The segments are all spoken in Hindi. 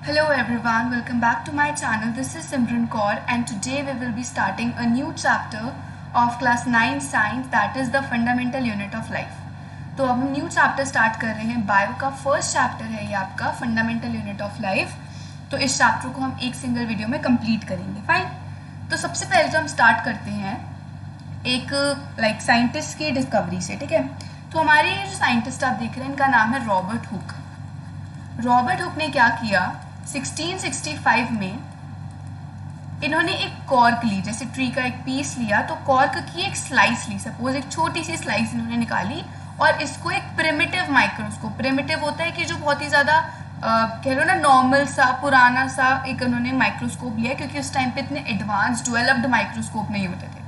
Hello everyone, welcome back to my channel. This is Simran Kaur and today we will be starting a new chapter of class 9 science, that is the fundamental unit of life. तो अब हम न्यू चैप्टर स्टार्ट कर रहे हैं. बायो का फर्स्ट चैप्टर है ये आपका फंडामेंटल यूनिट ऑफ लाइफ. तो इस चैप्टर को हम एक सिंगल वीडियो में कंप्लीट करेंगे. फाइन. तो सबसे पहले तो हम स्टार्ट करते हैं एक साइंटिस्ट की डिस्कवरी से. ठीक है. तो हमारे ये जो साइंटिस्ट आप देख रहे हैं इनका नाम है रॉबर्ट हुक. रॉबर्ट हुक ने क्या किया, 1665 में इन्होंने एक कॉर्क ली, जैसे ट्री का एक पीस लिया तो कॉर्क की एक स्लाइस ली, सपोज एक छोटी सी स्लाइस इन्होंने निकाली और इसको एक प्रिमिटिव माइक्रोस्कोप, प्रिमिटिव होता है कि जो बहुत ही ज़्यादा कह लो ना नॉर्मल सा पुराना सा एक उन्होंने माइक्रोस्कोप लिया, क्योंकि उस टाइम पे इतने एडवांस डेवलप्ड माइक्रोस्कोप नहीं होते थे.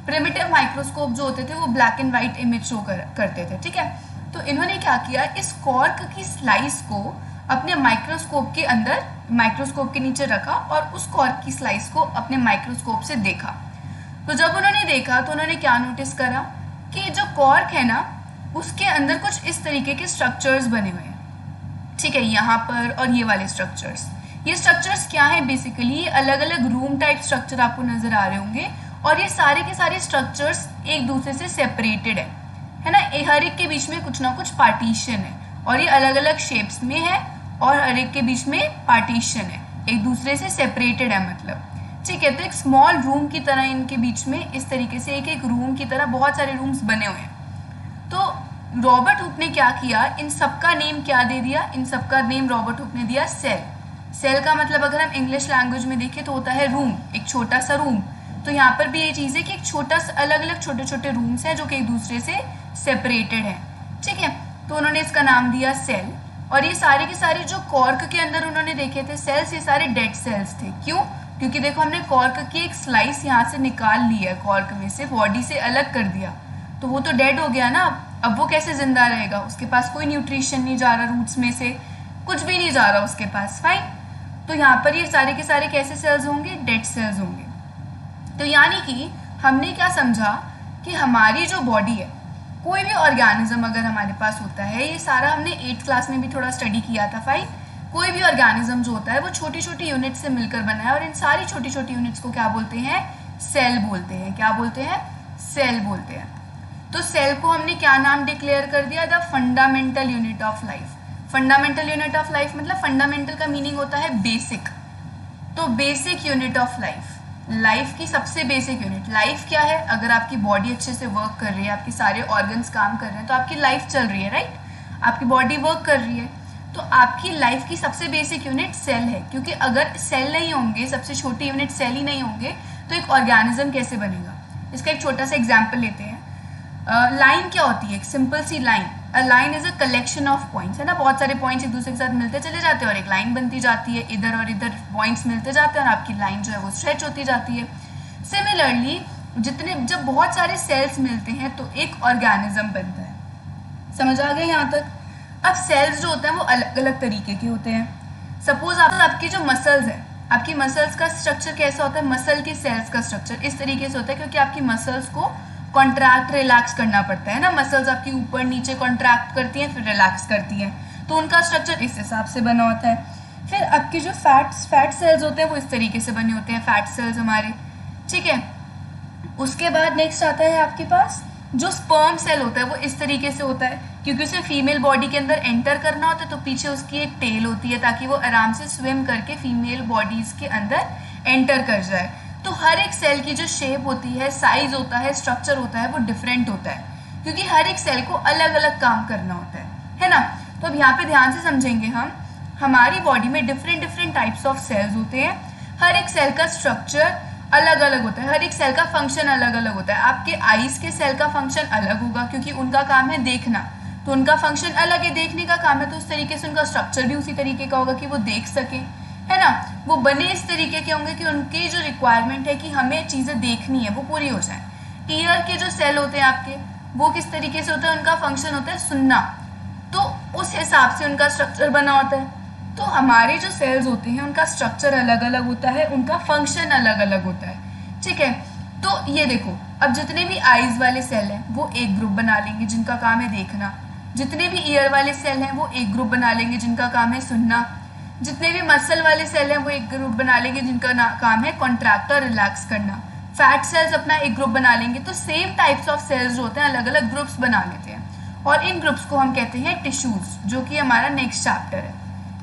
प्रिमिटिव माइक्रोस्कोप जो होते थे वो black and white image show करते थे. ठीक है. तो इन्होंने क्या किया, इस कॉर्क की स्लाइस को अपने माइक्रोस्कोप के अंदर, माइक्रोस्कोप के नीचे रखा और उस कॉर्क की स्लाइस को अपने माइक्रोस्कोप से देखा. तो जब उन्होंने देखा तो उन्होंने क्या नोटिस करा कि जो कॉर्क है ना उसके अंदर कुछ इस तरीके के स्ट्रक्चर्स बने हुए हैं. ठीक है. यहाँ पर और ये वाले स्ट्रक्चर्स, ये स्ट्रक्चर्स क्या है, बेसिकली अलग अलग रूम टाइप स्ट्रक्चर आपको नजर आ रहे होंगे और ये सारे के सारे स्ट्रक्चर्स एक दूसरे से सेपरेटेड है ना. हर एक के बीच में कुछ ना कुछ पार्टीशन है और ये अलग अलग शेप्स में है और हर एक के बीच में पार्टीशन है, एक दूसरे से सेपरेटेड है मतलब. ठीक है. तो एक स्मॉल रूम की तरह इनके बीच में इस तरीके से एक एक रूम की तरह बहुत सारे रूम्स बने हुए हैं. तो रॉबर्ट हुक ने क्या किया, इन सबका नेम क्या दे दिया, इन सबका नेम रॉबर्ट हुक ने दिया सेल. सेल का मतलब अगर हम इंग्लिश लैंग्वेज में देखें तो होता है रूम, एक छोटा सा रूम. तो यहाँ पर भी ये चीज़ है कि एक छोटा सा अलग अलग छोटे छोटे रूम्स हैं जो कि एक दूसरे से सेपरेटेड हैं. ठीक है. तो उन्होंने इसका नाम दिया सेल. और ये सारे के सारे जो कॉर्क के अंदर उन्होंने देखे थे सेल्स, ये सारे डेड सेल्स थे. क्यों? क्योंकि देखो हमने कॉर्क की एक स्लाइस यहाँ से निकाल ली है, कॉर्क में से बॉडी से अलग कर दिया, तो वो तो डेड हो गया ना. अब वो कैसे जिंदा रहेगा, उसके पास कोई न्यूट्रिशन नहीं जा रहा, रूट्स में से कुछ भी नहीं जा रहा उसके पास. फाइन. तो यहाँ पर ये सारे के सारे कैसे सेल्स होंगे, डेड सेल्स होंगे. तो यानी कि हमने क्या समझा कि हमारी जो बॉडी है, कोई भी ऑर्गेनिज्म अगर हमारे पास होता है, ये सारा हमने 8th क्लास में भी थोड़ा स्टडी किया था. फाइन. कोई भी ऑर्गेनिज्म जो होता है वो छोटी छोटी यूनिट से मिलकर बना है और इन सारी छोटी छोटी यूनिट्स को क्या बोलते हैं, सेल बोलते हैं. क्या बोलते हैं, सेल बोलते हैं. तो सेल को हमने क्या नाम डिक्लेयर कर दिया, the fundamental unit of life. Fundamental unit of life मतलब फंडामेंटल का मीनिंग होता है बेसिक. तो basic unit of life, life की सबसे बेसिक यूनिट. लाइफ क्या है, अगर आपकी बॉडी अच्छे से वर्क कर रही है, आपके सारे ऑर्गन्स काम कर रहे हैं तो आपकी लाइफ चल रही है. राइट. आपकी बॉडी वर्क कर रही है तो आपकी लाइफ की सबसे बेसिक यूनिट सेल है. क्योंकि अगर सेल नहीं होंगे, सबसे छोटी यूनिट सेल ही नहीं होंगे तो एक ऑर्गेनिज्म कैसे बनेगा. इसका एक छोटा सा एग्जाम्पल लेते हैं. लाइन क्या होती है, एक सिंपल सी line. A line is a collection of points, है ना. बहुत सारे पॉइंट्स एक दूसरे के साथ मिलते चले जाते हैं और एक लाइन बनती जाती है. इधर और इधर पॉइंट्स मिलते जाते हैं और आपकी लाइन जो है वो स्ट्रेच होती जाती है. सिमिलरली जब बहुत सारे सेल्स मिलते हैं तो एक ऑर्गेनिज्म बनता है. समझ आ गया यहाँ तक. अब सेल्स जो होते हैं वो अलग अलग तरीके के होते हैं. सपोज आपकी जो मसल्स है, आपकी मसल्स का स्ट्रक्चर कैसा होता है, मसल के सेल्स का स्ट्रक्चर इस तरीके से होता है क्योंकि आपकी मसल्स को कॉन्ट्रैक्ट रिलैक्स करना पड़ता है ना. मसल्स आपकी ऊपर नीचे कॉन्ट्रैक्ट करती हैं फिर रिलैक्स करती हैं, तो उनका स्ट्रक्चर इस हिसाब से बना होता है. फिर आपकी जो फैट सेल्स होते हैं वो इस तरीके से बने होते हैं, फैट सेल्स हमारे. ठीक है. उसके बाद नेक्स्ट आता है आपके पास जो स्पर्म सेल होता है वो इस तरीके से होता है क्योंकि उसे फीमेल बॉडी के अंदर एंटर करना होता है तो पीछे उसकी एक टेल होती है ताकि वो आराम से स्विम करके फीमेल बॉडीज के अंदर एंटर कर जाए. तो हर एक सेल की जो शेप होती है, साइज होता है, स्ट्रक्चर होता है वो डिफरेंट होता है क्योंकि हर एक सेल को अलग अलग काम करना होता है ना. तो अब यहाँ पे ध्यान से समझेंगे हम, हमारी बॉडी में different different types of cells होते हैं. हर एक सेल का स्ट्रक्चर अलग अलग होता है, हर एक सेल का फंक्शन अलग अलग होता है. आपके आईज के सेल का फंक्शन अलग होगा क्योंकि उनका काम है देखना, तो उनका फंक्शन अलग है, देखने का काम है, तो उस तरीके से उनका स्ट्रक्चर भी उसी तरीके का होगा कि वो देख सके, है ना. वो बने इस तरीके के होंगे कि उनकी जो रिक्वायरमेंट है कि हमें चीज़ें देखनी है वो पूरी हो जाए. ईयर के जो सेल होते हैं आपके वो किस तरीके से होता है, उनका फंक्शन होता है सुनना, तो उस हिसाब से उनका स्ट्रक्चर बना होता है. तो हमारे जो सेल्स होते हैं उनका स्ट्रक्चर अलग अलग होता है, उनका फंक्शन अलग अलग होता है. ठीक है. तो ये देखो, अब जितने भी आईज वाले सेल हैं वो एक ग्रुप बना लेंगे जिनका काम है देखना. जितने भी ईयर वाले सेल हैं वो एक ग्रुप बना लेंगे जिनका काम है सुनना. जितने भी मसल वाले सेल हैं वो एक ग्रुप बना लेंगे जिनका काम है कॉन्ट्रैक्ट और रिलैक्स करना। फैट सेल्स अपना एक ग्रुप बना लेंगे। तो सेम टाइप्स ऑफ सेल्स जो होते हैं अलग अलग ग्रुप्स बना लेते हैं और इन ग्रुप्स को हम कहते हैं टिश्यूज, जो कि हमारा नेक्स्ट चैप्टर है।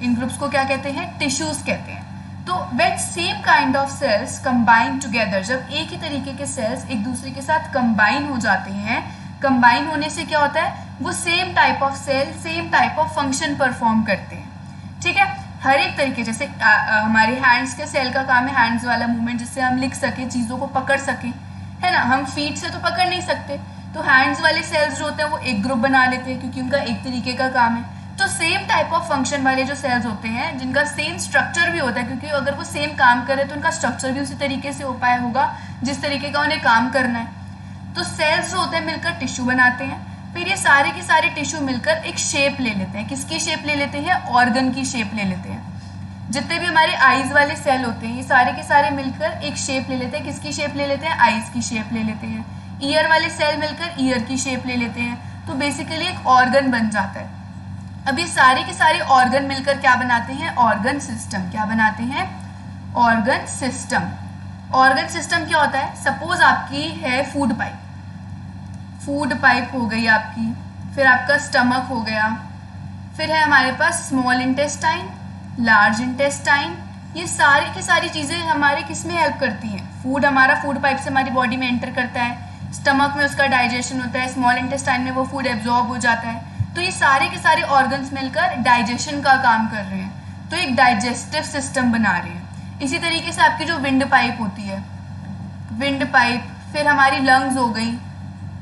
इन ग्रुप्स को क्या कहते हैं? टिश्यूज कहते हैं। तो when same kind of cells combine together, जब एक ही तरीके के सेल्स एक दूसरे के साथ कंबाइन हो जाते हैं, कंबाइन होने से क्या होता है? वो same type of cell same type of function perform करते हैं। ठीक है, हर एक तरीके, जैसे हमारे हैंड्स के सेल का काम है हैंड्स वाला मूवमेंट, जिससे हम लिख सके, चीज़ों को पकड़ सके, है ना। हम फीट से तो पकड़ नहीं सकते, तो हैंड्स वाले सेल्स जो होते हैं वो एक ग्रुप बना लेते हैं क्योंकि उनका एक तरीके का काम है। तो सेम टाइप ऑफ फंक्शन वाले जो सेल्स होते हैं जिनका सेम स्ट्रक्चर भी होता है, क्योंकि अगर वो सेम काम करे तो उनका स्ट्रक्चर भी उसी तरीके से हो पाया होगा जिस तरीके का उन्हें काम करना है। तो सेल्स जो होते हैं मिलकर टिश्यू बनाते हैं। फिर ये सारे के सारे टिश्यू मिलकर एक शेप ले लेते हैं। किसकी शेप ले लेते हैं? ऑर्गन की शेप ले लेते हैं। जितने भी हमारे आईज वाले सेल होते हैं ये सारे के सारे मिलकर एक शेप ले लेते हैं। किसकी शेप ले लेते हैं? आईज की शेप ले लेते हैं। ईयर वाले सेल मिलकर ईयर की शेप ले लेते हैं। तो बेसिकली एक ऑर्गन बन जाता है। अब ये सारे के सारे ऑर्गन मिलकर क्या बनाते हैं? Organ system. क्या बनाते हैं? Organ system. ऑर्गन सिस्टम क्या होता है? सपोज आपकी है फूड पाइप, फूड पाइप हो गई आपकी, फिर आपका स्टमक हो गया, फिर है हमारे पास स्मॉल इंटेस्टाइन, लार्ज इंटेस्टाइन। ये सारी की सारी चीज़ें हमारे किस में हेल्प करती हैं? फूड हमारा फूड पाइप से हमारी बॉडी में एंटर करता है, स्टमक में उसका डाइजेशन होता है, स्मॉल इंटेस्टाइन में वो फूड एब्जॉर्ब हो जाता है। तो ये सारे के सारे ऑर्गन्स मिलकर डाइजेशन का काम कर रहे हैं, तो एक डाइजेस्टिव सिस्टम बना रहे हैं। इसी तरीके से आपकी जो विंड पाइप होती है, विंड पाइप, फिर हमारी लंग्स हो गई,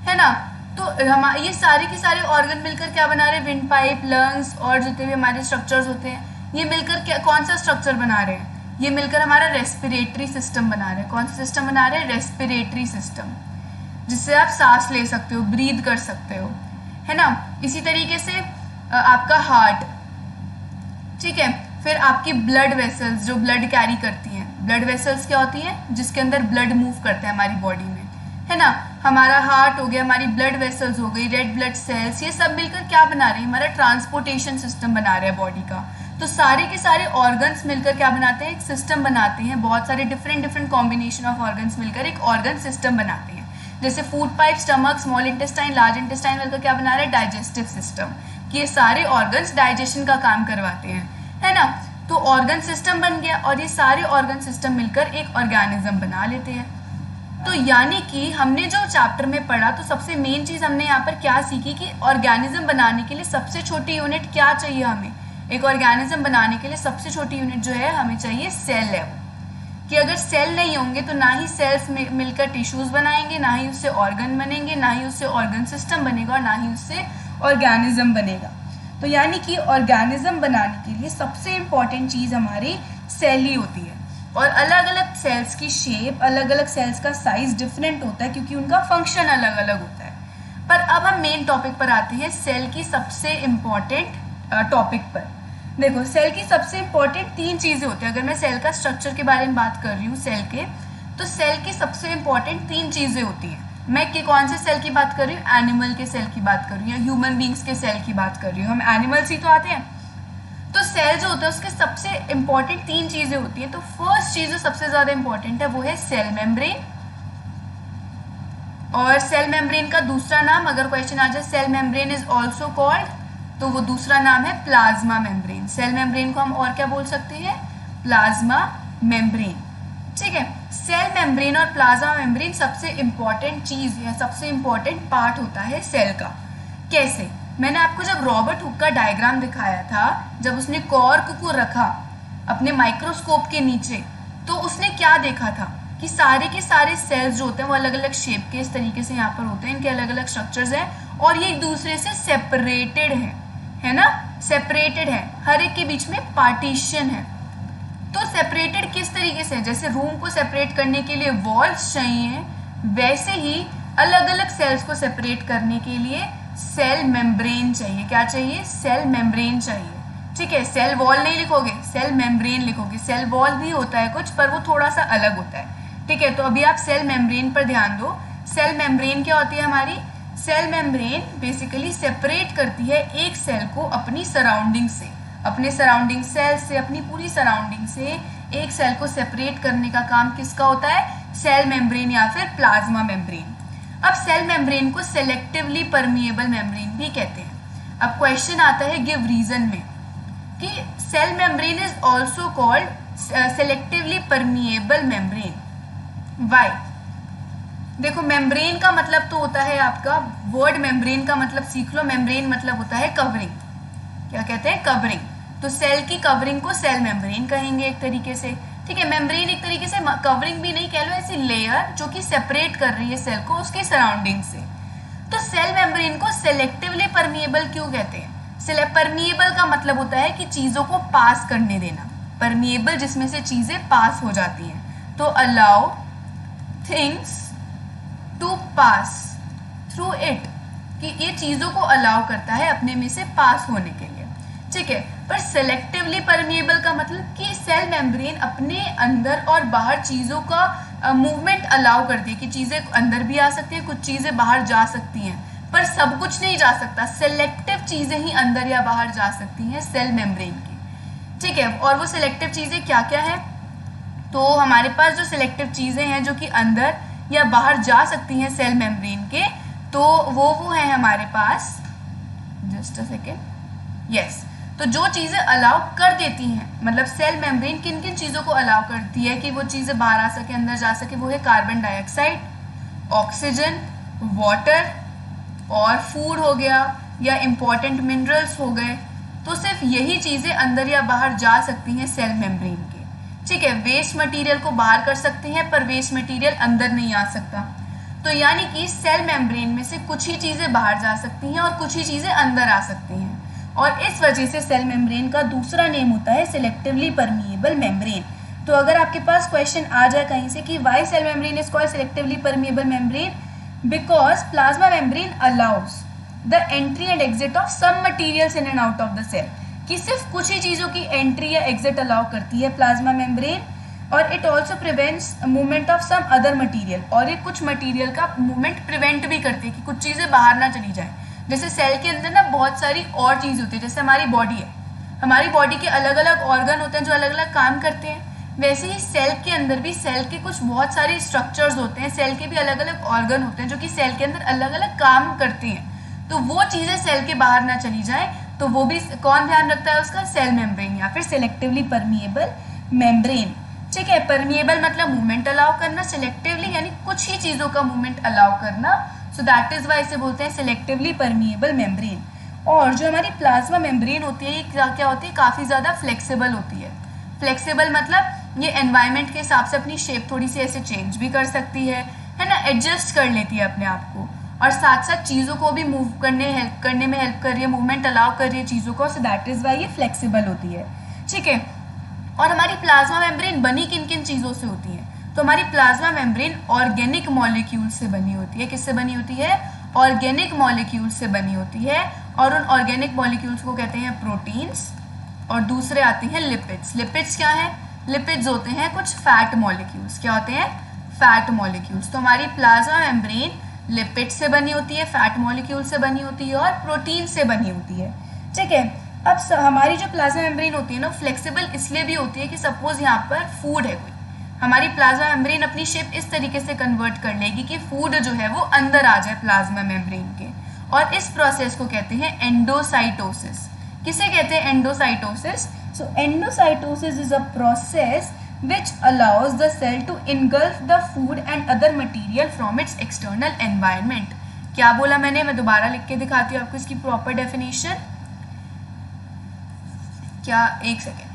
है ना। तो हम ये सारे के सारे ऑर्गन मिलकर क्या बना रहे हैं? विंड पाइप, लंग्स और जितने भी हमारे स्ट्रक्चर्स होते हैं ये मिलकर क्या, कौन सा स्ट्रक्चर बना रहे हैं? ये मिलकर हमारा रेस्पिरेटरी सिस्टम बना रहे हैं। कौन सा सिस्टम बना रहे हैं? रेस्पिरेटरी सिस्टम, जिससे आप सांस ले सकते हो, ब्रीद कर सकते हो, है ना। इसी तरीके से आपका हार्ट, ठीक है। फिर आपकी ब्लड वेसल्स जो ब्लड कैरी करती हैं। ब्लड वेसल्स क्या होती हैं? जिसके अंदर ब्लड मूव करता है हमारी बॉडी में, है ना। हमारा हार्ट हो गया, हमारी ब्लड वेसल्स हो गई, रेड ब्लड सेल्स, ये सब मिलकर क्या बना रहे हैं? हमारा ट्रांसपोर्टेशन सिस्टम बना रहे हैं बॉडी का। तो सारे के सारे ऑर्गन्स मिलकर क्या बनाते हैं? एक सिस्टम बनाते हैं। बहुत सारे different different combination of organs मिलकर एक ऑर्गन सिस्टम बनाते हैं। जैसे food pipe, stomach, small intestine, large intestine मिलकर क्या बना रहे हैं? डाइजेस्टिव सिस्टम, कि ये सारे ऑर्गन्स डाइजेशन का काम करवाते हैं, है ना। तो ऑर्गन सिस्टम बन गया और ये सारे ऑर्गन सिस्टम मिलकर एक ऑर्गेनिज्म बना लेते हैं। तो यानी कि हमने जो चैप्टर में पढ़ा, तो सबसे मेन चीज़ हमने यहाँ पर क्या सीखी कि ऑर्गेनिज्म बनाने के लिए सबसे छोटी यूनिट क्या चाहिए हमें? एक ऑर्गेनिज्म बनाने के लिए सबसे छोटी यूनिट जो है हमें चाहिए सेल है। कि अगर सेल नहीं होंगे तो ना ही सेल्स मिलकर टिश्यूज बनाएंगे, ना ही उससे ऑर्गन बनेंगे, ना ही उससे ऑर्गन सिस्टम बनेगा और ना ही उससे ऑर्गेनिज्म बनेगा। तो यानी कि ऑर्गेनिज्म बनाने के लिए सबसे इम्पॉर्टेंट चीज़ हमारी सेल ही होती है। और अलग अलग सेल्स की शेप, अलग अलग सेल्स का साइज डिफरेंट होता है क्योंकि उनका फंक्शन अलग अलग होता है। पर अब हम मेन टॉपिक पर आते हैं, सेल की सबसे इम्पॉर्टेंट टॉपिक पर। देखो, सेल की सबसे इम्पॉर्टेंट 3 चीज़ें होती हैं। अगर मैं सेल का स्ट्रक्चर के बारे में बात कर रही हूँ सेल के, तो सेल की सबसे इम्पॉर्टेंट 3 चीज़ें होती हैं। मैं कौन से सेल की बात कर रही हूँ? एनिमल के सेल की बात कर रही हूँ या ह्यूमन बींग्स के सेल की बात कर रही हूँ। हम एनिमल्स ही तो आते हैं। तो सेल जो होता है उसके सबसे इम्पॉर्टेंट 3 चीज़ें होती हैं। तो फर्स्ट चीज़ जो सबसे ज़्यादा इम्पॉर्टेंट है वो है सेल मेम्ब्रेन। और सेल मेम्ब्रेन का दूसरा नाम, अगर क्वेश्चन आ जाए cell membrane is also called, तो वो दूसरा नाम है प्लाज्मा मेम्ब्रेन। सेल मेम्ब्रेन को हम और क्या बोल सकते हैं? प्लाज्मा मेम्ब्रेन, ठीक है। सेल मेम्ब्रेन और प्लाज्मा मेम्ब्रेन सबसे इम्पॉर्टेंट चीज़ या सबसे इम्पॉर्टेंट पार्ट होता है सेल का। कैसे? मैंने आपको जब रॉबर्ट हुक का डायग्राम दिखाया था, जब उसने कॉर्क को रखा अपने माइक्रोस्कोप के नीचे, तो उसने क्या देखा था कि सारे के सारे सेल्स जो होते हैं वो अलग अलग शेप के इस तरीके से यहाँ पर होते हैं, इनके अलग अलग स्ट्रक्चर्स हैं और ये एक दूसरे से सेपरेटेड है ना, सेपरेटेड है, हर एक के बीच में पार्टीशन है। तो सेपरेटेड किस तरीके से? जैसे रूम को सेपरेट करने के लिए वॉल्स चाहिए, वैसे ही अलग अलग सेल्स को सेपरेट करने के लिए सेल मेम्ब्रेन चाहिए। क्या चाहिए? सेल मेम्ब्रेन चाहिए, ठीक है। सेल वॉल नहीं लिखोगे, सेल मेम्ब्रेन लिखोगे। सेल वॉल भी होता है कुछ, पर वो थोड़ा सा अलग होता है, ठीक है। तो अभी आप सेल मेम्ब्रेन पर ध्यान दो। सेल मेम्ब्रेन क्या होती है हमारी? सेल मेम्ब्रेन बेसिकली सेपरेट करती है एक सेल को अपनी सराउंडिंग से। अपने सराउंडिंग सेल से, अपनी पूरी सराउंडिंग से एक सेल को सेपरेट करने का काम किसका होता है? सेल मेम्ब्रेन या फिर प्लाज्मा मेम्ब्रेन। अब सेल मेम्ब्रेन को सेलेक्टिवली परमिएबल मेम्ब्रेन भी कहते हैं। अब क्वेश्चन आता है गिव रीजन में कि cell membrane is also called selectively permeable membrane. Why? देखो, मेम्ब्रेन का मतलब तो होता है आपका, वर्ड मेम्ब्रेन का मतलब सीख लो, मेम्ब्रेन मतलब होता है कवरिंग। क्या कहते हैं? कवरिंग। तो सेल की कवरिंग को सेल मेम्ब्रेन कहेंगे एक तरीके से, ठीक है। मेम्ब्रेन एक तरीके से कवरिंग भी नहीं कह लो, ऐसी लेयर जो कि सेपरेट कर रही है सेल को उसकी सराउंडिंग से। तो सेल मेम्ब्रेन को सेलेक्टिवली परमिएबल क्यों कहते हैं? परमिएबल का मतलब होता है कि चीजों को पास करने देना, परमिएबल जिसमें से चीजें पास हो जाती हैं। तो allow things to pass through it, कि ये चीजों को अलाउ करता है अपने में से पास होने के लिए, ठीक है। पर सेलेक्टिवली परमिएबल का मतलब कि सेल मेम्ब्रेन अपने अंदर और बाहर चीजों का मूवमेंट अलाउ करती है, कि चीजें अंदर भी आ सकती हैं, कुछ चीजें बाहर जा सकती हैं, पर सब कुछ नहीं जा सकता। सेलेक्टिव चीजें ही अंदर या बाहर जा सकती हैं सेल मेम्ब्रेन की, ठीक है। और वो सिलेक्टिव चीजें क्या क्या है? तो हमारे पास जो सिलेक्टिव चीजें हैं जो कि अंदर या बाहर जा सकती हैं सेल मेम्ब्रेन के, तो वो है हमारे पास, जस्ट अ सेकेंड, यस। तो जो चीजें अलाउ कर देती हैं, मतलब सेल मेम्ब्रेन किन किन चीजों को अलाउ करती है कि वो चीजें बाहर आ सके, अंदर जा सके, वो है कार्बन डाइऑक्साइड, ऑक्सीजन, वाटर और फूड हो गया या इंपॉर्टेंट मिनरल्स हो गए। तो सिर्फ यही चीजें अंदर या बाहर जा सकती हैं सेल मेम्ब्रेन के, ठीक है। वेस्ट मटेरियल को बाहर कर सकते हैं पर वेस्ट मटेरियल अंदर नहीं आ सकता। तो यानी कि सेल मेम्ब्रेन में से कुछ ही चीजें बाहर जा सकती हैं और कुछ ही चीजें अंदर आ सकती हैं, और इस वजह से सेल मेम्ब्रेन का दूसरा नेम होता है सिलेक्टिवली परमिएबल मेम्ब्रेन। तो अगर आपके पास क्वेश्चन आ जाए कहीं से कि why cell membrane is called selectively permeable membrane, because plasma membrane allows the entry and exit of some materials in and out of the cell, कि सिर्फ कुछ ही चीजों की एंट्री या एग्जिट अलाउ करती है प्लाज्मा मेम्ब्रेन, और it also prevents movement of some other material, और ये कुछ मटीरियल का मूवमेंट प्रिवेंट भी करती है कि कुछ चीजें बाहर ना चली जाए। जैसे सेल के अंदर ना बहुत सारी और चीज होती है, जैसे हमारी बॉडी है, हमारी बॉडी के अलग अलग ऑर्गन होते हैं जो अलग अलग काम करते हैं, वैसे ही सेल के अंदर भी सेल के कुछ बहुत सारे स्ट्रक्चर्स होते हैं, सेल के भी अलग अलग ऑर्गन होते हैं जो कि सेल के अंदर अलग अलग काम करते हैं। तो वो चीजें सेल के बाहर ना चली जाए, तो वो भी कौन ध्यान रखता है उसका? सेल मेम्ब्रेन या फिर सिलेक्टिवली परमिएबल मेम्ब्रेन, ठीक है। परमिएबल मतलब मूवमेंट अलाउ करना, सिलेक्टिवली यानी कुछ ही चीजों का मूवमेंट अलाउ करना, सो दैट इज वाई इसे बोलते हैं सिलेक्टिवली परमिएबल मेम्ब्रेन। और जो हमारी प्लाज्मा मेम्ब्रेन होती है ये क्या होती है? काफी ज्यादा फ्लेक्सिबल होती है। फ्लेक्सिबल मतलब ये एनवायरनमेंट के हिसाब से अपनी शेप थोड़ी सी ऐसे चेंज भी कर सकती है ना, एडजस्ट कर लेती है अपने आप को, और साथ साथ चीज़ों को भी मूव करने में हेल्प कर रही है, मूवमेंट अलाउ कर रही है चीज़ों को, सो दैट इज वाई ये फ्लेक्सिबल होती है, ठीक है। और हमारी प्लाज्मा मेम्ब्रेन बनी किन किन चीज़ों से होती है? तो हमारी प्लाज्मा मेम्ब्रेन ऑर्गेनिक मॉलिक्यूल से बनी होती है। किससे बनी होती है? ऑर्गेनिक मॉलिक्यूल से बनी होती है, और उन ऑर्गेनिक मॉलिक्यूल्स को कहते हैं प्रोटीन्स, और दूसरे आते हैं लिपिड्स। लिपिड्स क्या है? लिपिड्स होते हैं कुछ फैट मॉलिक्यूल्स। क्या होते हैं? Fat molecules. तो हमारी प्लाज्मा मेम्ब्रेन लिपिड से बनी होती है, फैट मॉलिक्यूल से बनी होती है और प्रोटीन से बनी होती है, ठीक है। अब हमारी जो प्लाज्मा मेम्ब्रेन होती है ना, फ्लेक्सिबल इसलिए भी होती है कि सपोज यहाँ पर फूड है कोई, हमारी प्लाज्मा मेम्ब्रेन अपनी शेप इस तरीके से कन्वर्ट कर लेगी कि फूड जो है वो अंदर आ जाए प्लाज्मा मेम्ब्रेन के, और इस प्रोसेस को कहते हैं एंडोसाइटोसिस। किसे कहते हैं? Endocytosis. So endocytosis is a process which allows the cell to engulf the food and other material from its external environment। क्या बोला मैंने? मैं दोबारा लिख के दिखाती हूँ आपको इसकी प्रॉपर डेफिनेशन। क्या? एक सेकेंड।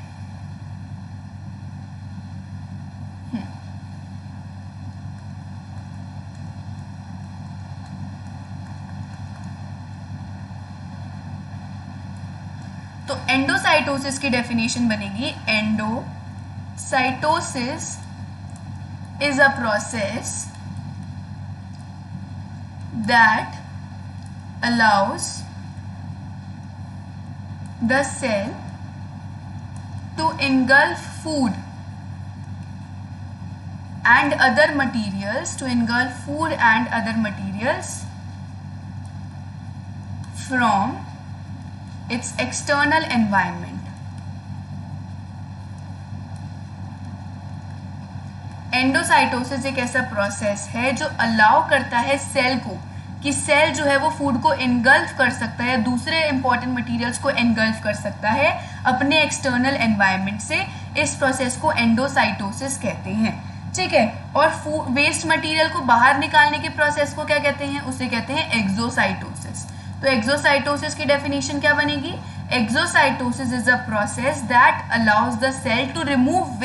तो एंडोसाइटोसिस की डेफिनेशन बनेगी, Cytosis is a process that allows the cell to engulf food and other materials, from its external environment। Endocytosis एक ऐसा प्रोसेस है जो अलाउ करता है सेल को कि सेल जो है वो फूड को एनगल्फ कर सकता है, दूसरे इंपॉर्टेंट मटेरियल्स को एनगल्फ कर सकता है अपने एक्सटर्नल एनवायरनमेंट से। इस प्रोसेस को एंडोसाइटोसिस कहते हैं, ठीक है। और वेस्ट मटेरियल को बाहर निकालने के प्रोसेस को क्या कहते हैं? उसे कहते हैं एक्सोसाइटोसिस। तो एक्सोसाइटोसिस की डेफिनेशन क्या बनेगी? Exocytosis is a process that allows the cell to remove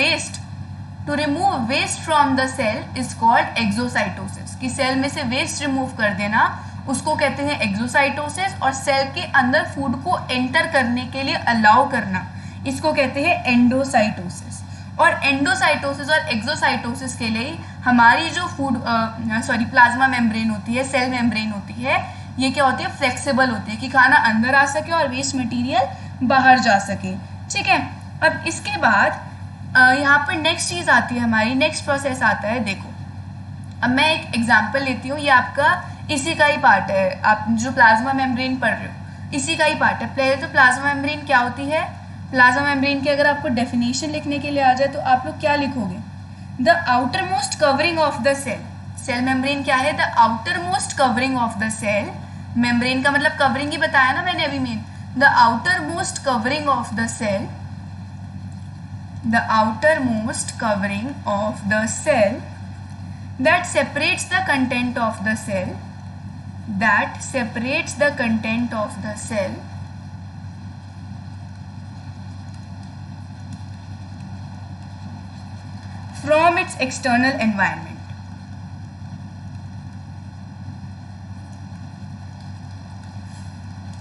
waste from the cell is called exocytosis. कि सेल में से वेस्ट रिमूव कर देना उसको कहते हैं एक्सोसाइटोसिस, और सेल के अंदर फूड को एंटर करने के लिए अलाउ करना इसको कहते हैं एंडोसाइटोसिस। और एंडोसाइटोसिस और एक्सोसाइटोसिस के लिए हमारी जो प्लाज्मा मेम्ब्रेन होती है, सेल मेम्ब्रेन होती है, ये क्या होती है? फ्लेक्सिबल होती है कि खाना अंदर आ सके और वेस्ट मटेरियल बाहर जा सके, ठीक है। अब इसके बाद यहाँ पर नेक्स्ट चीज़ आती है, हमारी नेक्स्ट प्रोसेस आता है। देखो, अब मैं एक एग्जांपल लेती हूँ, ये आपका इसी का ही पार्ट है, आप जो प्लाज्मा मेम्ब्रेन पढ़ रहे हो इसी का ही पार्ट है। पहले तो प्लाज्मा मेम्ब्रेन क्या होती है? प्लाज्मा मेम्ब्रेन की अगर आपको डेफिनेशन लिखने के लिए आ जाए तो आप लोग क्या लिखोगे? The outermost covering of the cell. Cell membrane क्या है? The outermost covering of the cell. Membrane का मतलब कवरिंग ही बताया ना मैंने अभी मेन। The outermost covering of the cell, the outermost covering of the cell that separates the content of the cell from its external environment.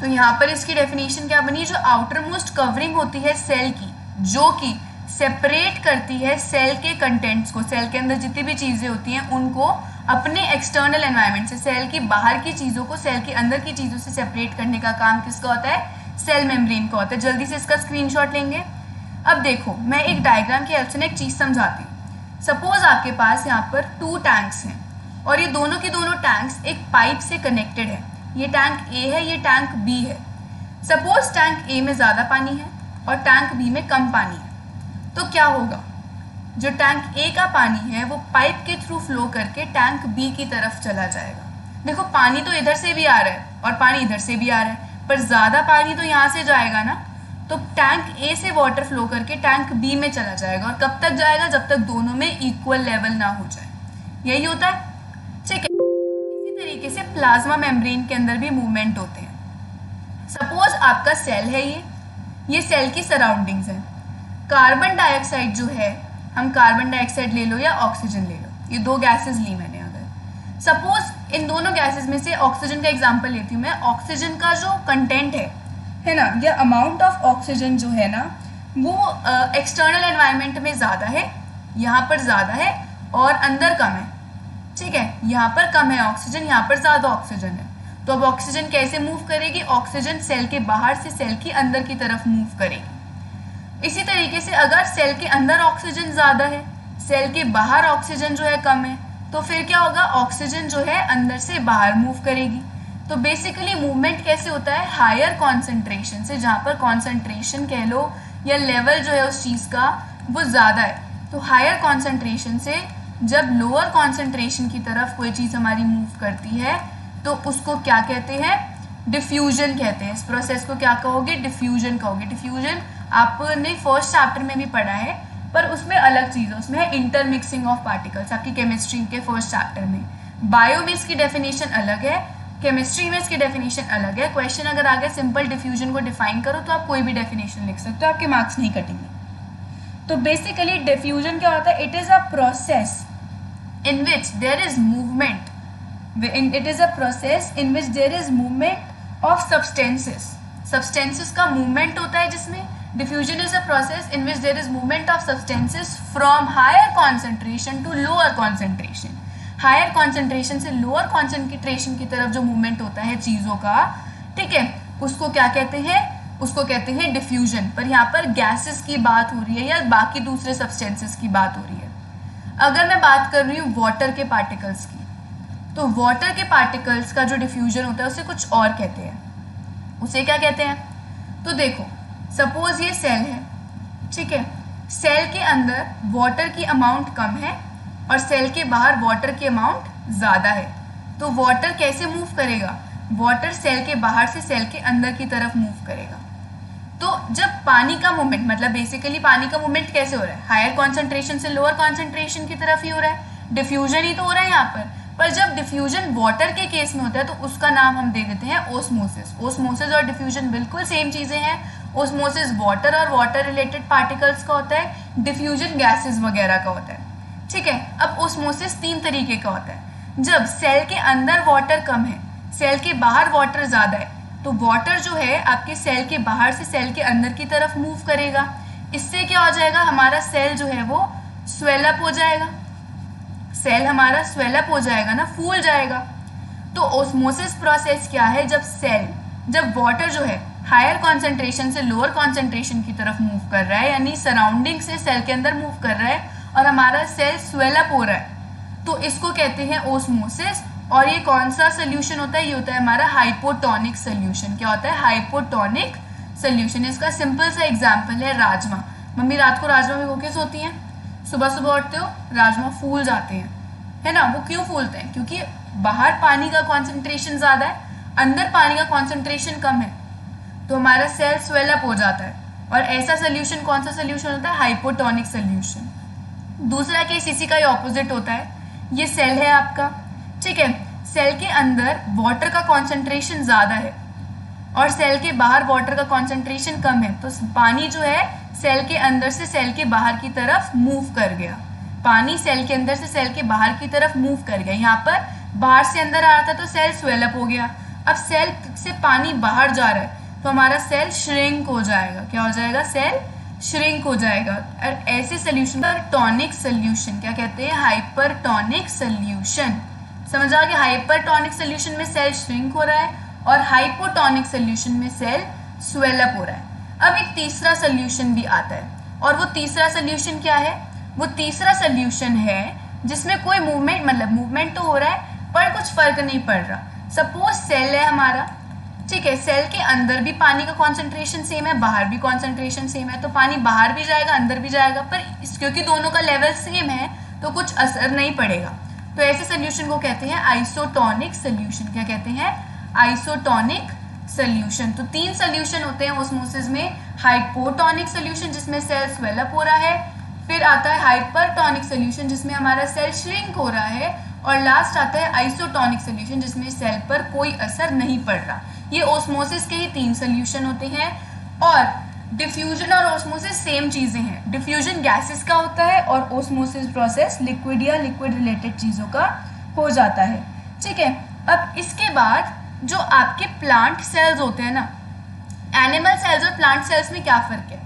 तो यहाँ पर इसकी डेफिनेशन क्या बनी? जो आउटर मोस्ट कवरिंग होती है सेल की, जो कि सेपरेट करती है सेल के कंटेंट्स को, सेल के अंदर जितनी भी चीज़ें होती हैं उनको अपने एक्सटर्नल एनवायरनमेंट से, सेल की बाहर की चीज़ों को सेल के अंदर की चीज़ों से सेपरेट करने का काम किसका होता है? सेल मेम्ब्रेन का होता है। जल्दी से इसका स्क्रीनशॉट लेंगे। अब देखो, मैं एक डायग्राम की हेल्प से एक चीज़ समझाती हूँ। सपोज आपके पास यहाँ पर 2 टैंक्स हैं और ये दोनों के दोनों टैंक्स एक पाइप से कनेक्टेड है। ये टैंक ए है, ये टैंक बी है। सपोज टैंक ए में ज़्यादा पानी है और टैंक बी में कम पानी है, तो क्या होगा? जो टैंक ए का पानी है वो पाइप के थ्रू फ्लो करके टैंक बी की तरफ चला जाएगा। देखो, पानी तो इधर से भी आ रहा है और पानी इधर से भी आ रहा है, पर ज़्यादा पानी तो यहाँ से जाएगा ना, तो टैंक ए से वाटर फ्लो करके टैंक बी में चला जाएगा। और कब तक जाएगा? जब तक दोनों में इक्वल लेवल ना हो जाए। यही होता है, ठीक है। इसी तरीके से प्लाज्मा मेम्ब्रेन के अंदर भी मूवमेंट होते हैं। सपोज आपका सेल है, ये सेल की सराउंडिंग्स है। कार्बन डाइऑक्साइड जो है, हम कार्बन डाइऑक्साइड ले लो या ऑक्सीजन ले लो, ये 2 गैसेस ली मैंने। अगर सपोज इन दोनों गैसेस में से ऑक्सीजन का एग्जांपल लेती हूँ मैं, ऑक्सीजन का जो कंटेंट है ना, या अमाउंट ऑफ ऑक्सीजन जो है ना, वो एक्सटर्नल एनवायरनमेंट में ज़्यादा है, यहाँ पर ज़्यादा है और अंदर कम है, ठीक है। यहाँ पर कम है ऑक्सीजन, यहाँ पर ज़्यादा ऑक्सीजन है। तो अब ऑक्सीजन कैसे मूव करेगी? ऑक्सीजन सेल के बाहर से सेल के अंदर की तरफ मूव करेगी। इसी तरीके से अगर सेल के अंदर ऑक्सीजन ज़्यादा है, सेल के बाहर ऑक्सीजन जो है कम है, तो फिर क्या होगा? ऑक्सीजन जो है अंदर से बाहर मूव करेगी। तो बेसिकली मूवमेंट कैसे होता है? हायर कॉन्सेंट्रेशन से, जहाँ पर कॉन्सेंट्रेशन कह लो या लेवल जो है उस चीज़ का वो ज़्यादा है। तो हायर कॉन्सेंट्रेशन से जब लोअर कॉन्सेंट्रेशन की तरफ कोई चीज़ हमारी मूव करती है तो उसको क्या कहते हैं? डिफ्यूजन कहते हैं। इस प्रोसेस को क्या कहोगे? डिफ्यूजन कहोगे। डिफ्यूजन आपने फर्स्ट चैप्टर में भी पढ़ा है, पर उसमें अलग चीज़ है, उसमें है इंटरमिक्सिंग ऑफ पार्टिकल्स, आपकी केमिस्ट्री के फर्स्ट चैप्टर में। बायो में इसकी डेफिनेशन अलग है, केमिस्ट्री में इसकी डेफिनेशन अलग है। क्वेश्चन अगर आ गया सिंपल डिफ्यूजन को डिफाइन करो तो आप कोई भी डेफिनेशन लिख सकते हो, आपके मार्क्स नहीं कटेंगे। तो बेसिकली डिफ्यूजन क्या होता है? It is a process in which there is movement, it is a process in which there is movement of substances का मूवमेंट होता है, जिसमें diffusion is a process in which there is movement of substances from higher concentration to lower concentration. Higher concentration से लोअर कॉन्सेंट्रेशन की तरफ जो मूवमेंट होता है चीज़ों का, ठीक है, उसको क्या कहते हैं? उसको कहते हैं डिफ्यूजन। पर यहाँ पर गैसेस की बात हो रही है या बाकी दूसरे सब्सटेंसेस की बात हो रही है। अगर मैं बात कर रही हूँ वाटर के पार्टिकल्स की, तो वाटर के पार्टिकल्स का जो डिफ्यूजन होता है उसे कुछ और कहते हैं। उसे क्या कहते हैं? तो देखो, सपोज ये सेल है, ठीक है, सेल के अंदर वाटर की अमाउंट कम है और सेल के बाहर वाटर की अमाउंट ज़्यादा है, तो वाटर कैसे मूव करेगा? वाटर सेल के बाहर से सेल के अंदर की तरफ मूव करेगा। तो जब पानी का मूवमेंट, मतलब बेसिकली पानी का मूवमेंट कैसे हो रहा है? हायर कॉन्सेंट्रेशन से लोअर कॉन्सेंट्रेशन की तरफ ही हो रहा है, डिफ्यूजन ही तो हो रहा है यहाँ पर जब डिफ्यूजन वाटर के केस में होता है तो उसका नाम हम दे देते हैं ओस्मोसिस। ओस्मोसिस और डिफ्यूजन बिल्कुल सेम चीज़ें हैं। ओस्मोसिस वाटर और वाटर रिलेटेड पार्टिकल्स का होता है, डिफ्यूजन गैसेस वगैरह का होता है। ठीक है, अब ओस्मोसिस 3 तरीके का होता है। जब सेल के अंदर वाटर कम है, सेल के बाहर वाटर ज़्यादा है, तो वाटर जो है आपके सेल के बाहर से सेल के अंदर की तरफ मूव करेगा। इससे क्या हो जाएगा? हमारा सेल जो है वो स्वेलअप हो जाएगा, सेल हमारा स्वेलअप हो जाएगा ना, फूल जाएगा। तो ओस्मोसिस प्रोसेस क्या है? जब वाटर जो है हायर कॉन्सेंट्रेशन से लोअर कॉन्सेंट्रेशन की तरफ मूव कर रहा है, यानी सराउंडिंग से सेल के अंदर मूव कर रहा है और हमारा सेल स्वेलअप हो रहा है, तो इसको कहते हैं ओस्मोसिस। और ये कौन सा सोल्यूशन होता है? ये होता है हमारा हाइपोटोनिक सोल्यूशन। क्या होता है? Hypotonic solution. इसका सिंपल सा एग्जाम्पल है राजमा। मम्मी रात को राजमा भिगो के सोती हैं, सुबह सुबह उठते हो राजमा फूल जाते हैं, है ना? वो क्यों फूलते हैं? क्योंकि बाहर पानी का कॉन्सेंट्रेशन ज़्यादा है, अंदर पानी का कॉन्सेंट्रेशन कम है, तो हमारा सेल स्वेलअप हो जाता है। और ऐसा सोल्यूशन कौन सा सोल्यूशन होता है? Hypotonic solution. दूसरा केस इसी का ही ऑपोजिट होता है। ये सेल है आपका, ठीक है, सेल के अंदर वाटर का कॉन्सेंट्रेशन ज़्यादा है और सेल के बाहर वाटर का कॉन्सेंट्रेशन कम है, तो पानी जो है सेल के अंदर से सेल के बाहर की तरफ मूव कर गया। पानी सेल के अंदर से सेल के बाहर की तरफ मूव कर गया। यहाँ पर बाहर से अंदर आ रहा था तो सेल स्वेलअप हो गया। अब सेल से पानी बाहर जा रहा है तो हमारा सेल श्रिंक हो जाएगा। क्या हो जाएगा? सेल श्रिंक हो जाएगा। और ऐसे सोल्यूशन हाइपरटोनिक सोल्यूशन, क्या कहते हैं? Hypertonic solution. समझ आ गया? हाइपरटोनिक सोल्यूशन में सेल श्रिंक हो रहा है और हाइपोटोनिक सोल्यूशन में सेल स्वेलअप हो रहा है। अब एक तीसरा सोल्यूशन भी आता है, और वो तीसरा सोल्यूशन क्या है? वो तीसरा सोल्यूशन है जिसमें कोई मूवमेंट, मतलब मूवमेंट तो हो रहा है पर कुछ फर्क नहीं पड़ रहा। सपोज सेल है हमारा, ठीक है, सेल के अंदर भी पानी का कॉन्सेंट्रेशन सेम है, बाहर भी कॉन्सेंट्रेशन सेम है, तो पानी बाहर भी जाएगा अंदर भी जाएगा, पर क्योंकि दोनों का लेवल सेम है तो कुछ असर नहीं पड़ेगा। तो ऐसे सोल्यूशन को कहते हैं आइसोटोनिक सोल्यूशन। क्या कहते हैं? Isotonic solution. तो 3 सोल्यूशन होते हैं ओस्मोसिस में। हाइपोटोनिक सोल्यूशन जिसमें सेल स्वेलअप हो रहा है, फिर आता है हाइपरटोनिक सोल्यूशन जिसमें हमारा सेल श्रिंक हो रहा है, और लास्ट आता है आइसोटोनिक सोल्यूशन जिसमें सेल पर कोई असर नहीं पड़ रहा। ये ओस्मोसिस के ही 3 सोल्यूशन होते हैं। और डिफ्यूजन और ओस्मोसिस सेम चीज़ें हैं। डिफ्यूजन गैसेस का होता है और ओस्मोसिस प्रोसेस लिक्विड या लिक्विड रिलेटेड चीज़ों का हो जाता है। ठीक है, अब इसके बाद जो आपके प्लांट सेल्स होते हैं ना, एनिमल सेल्स और प्लांट सेल्स में क्या फ़र्क है?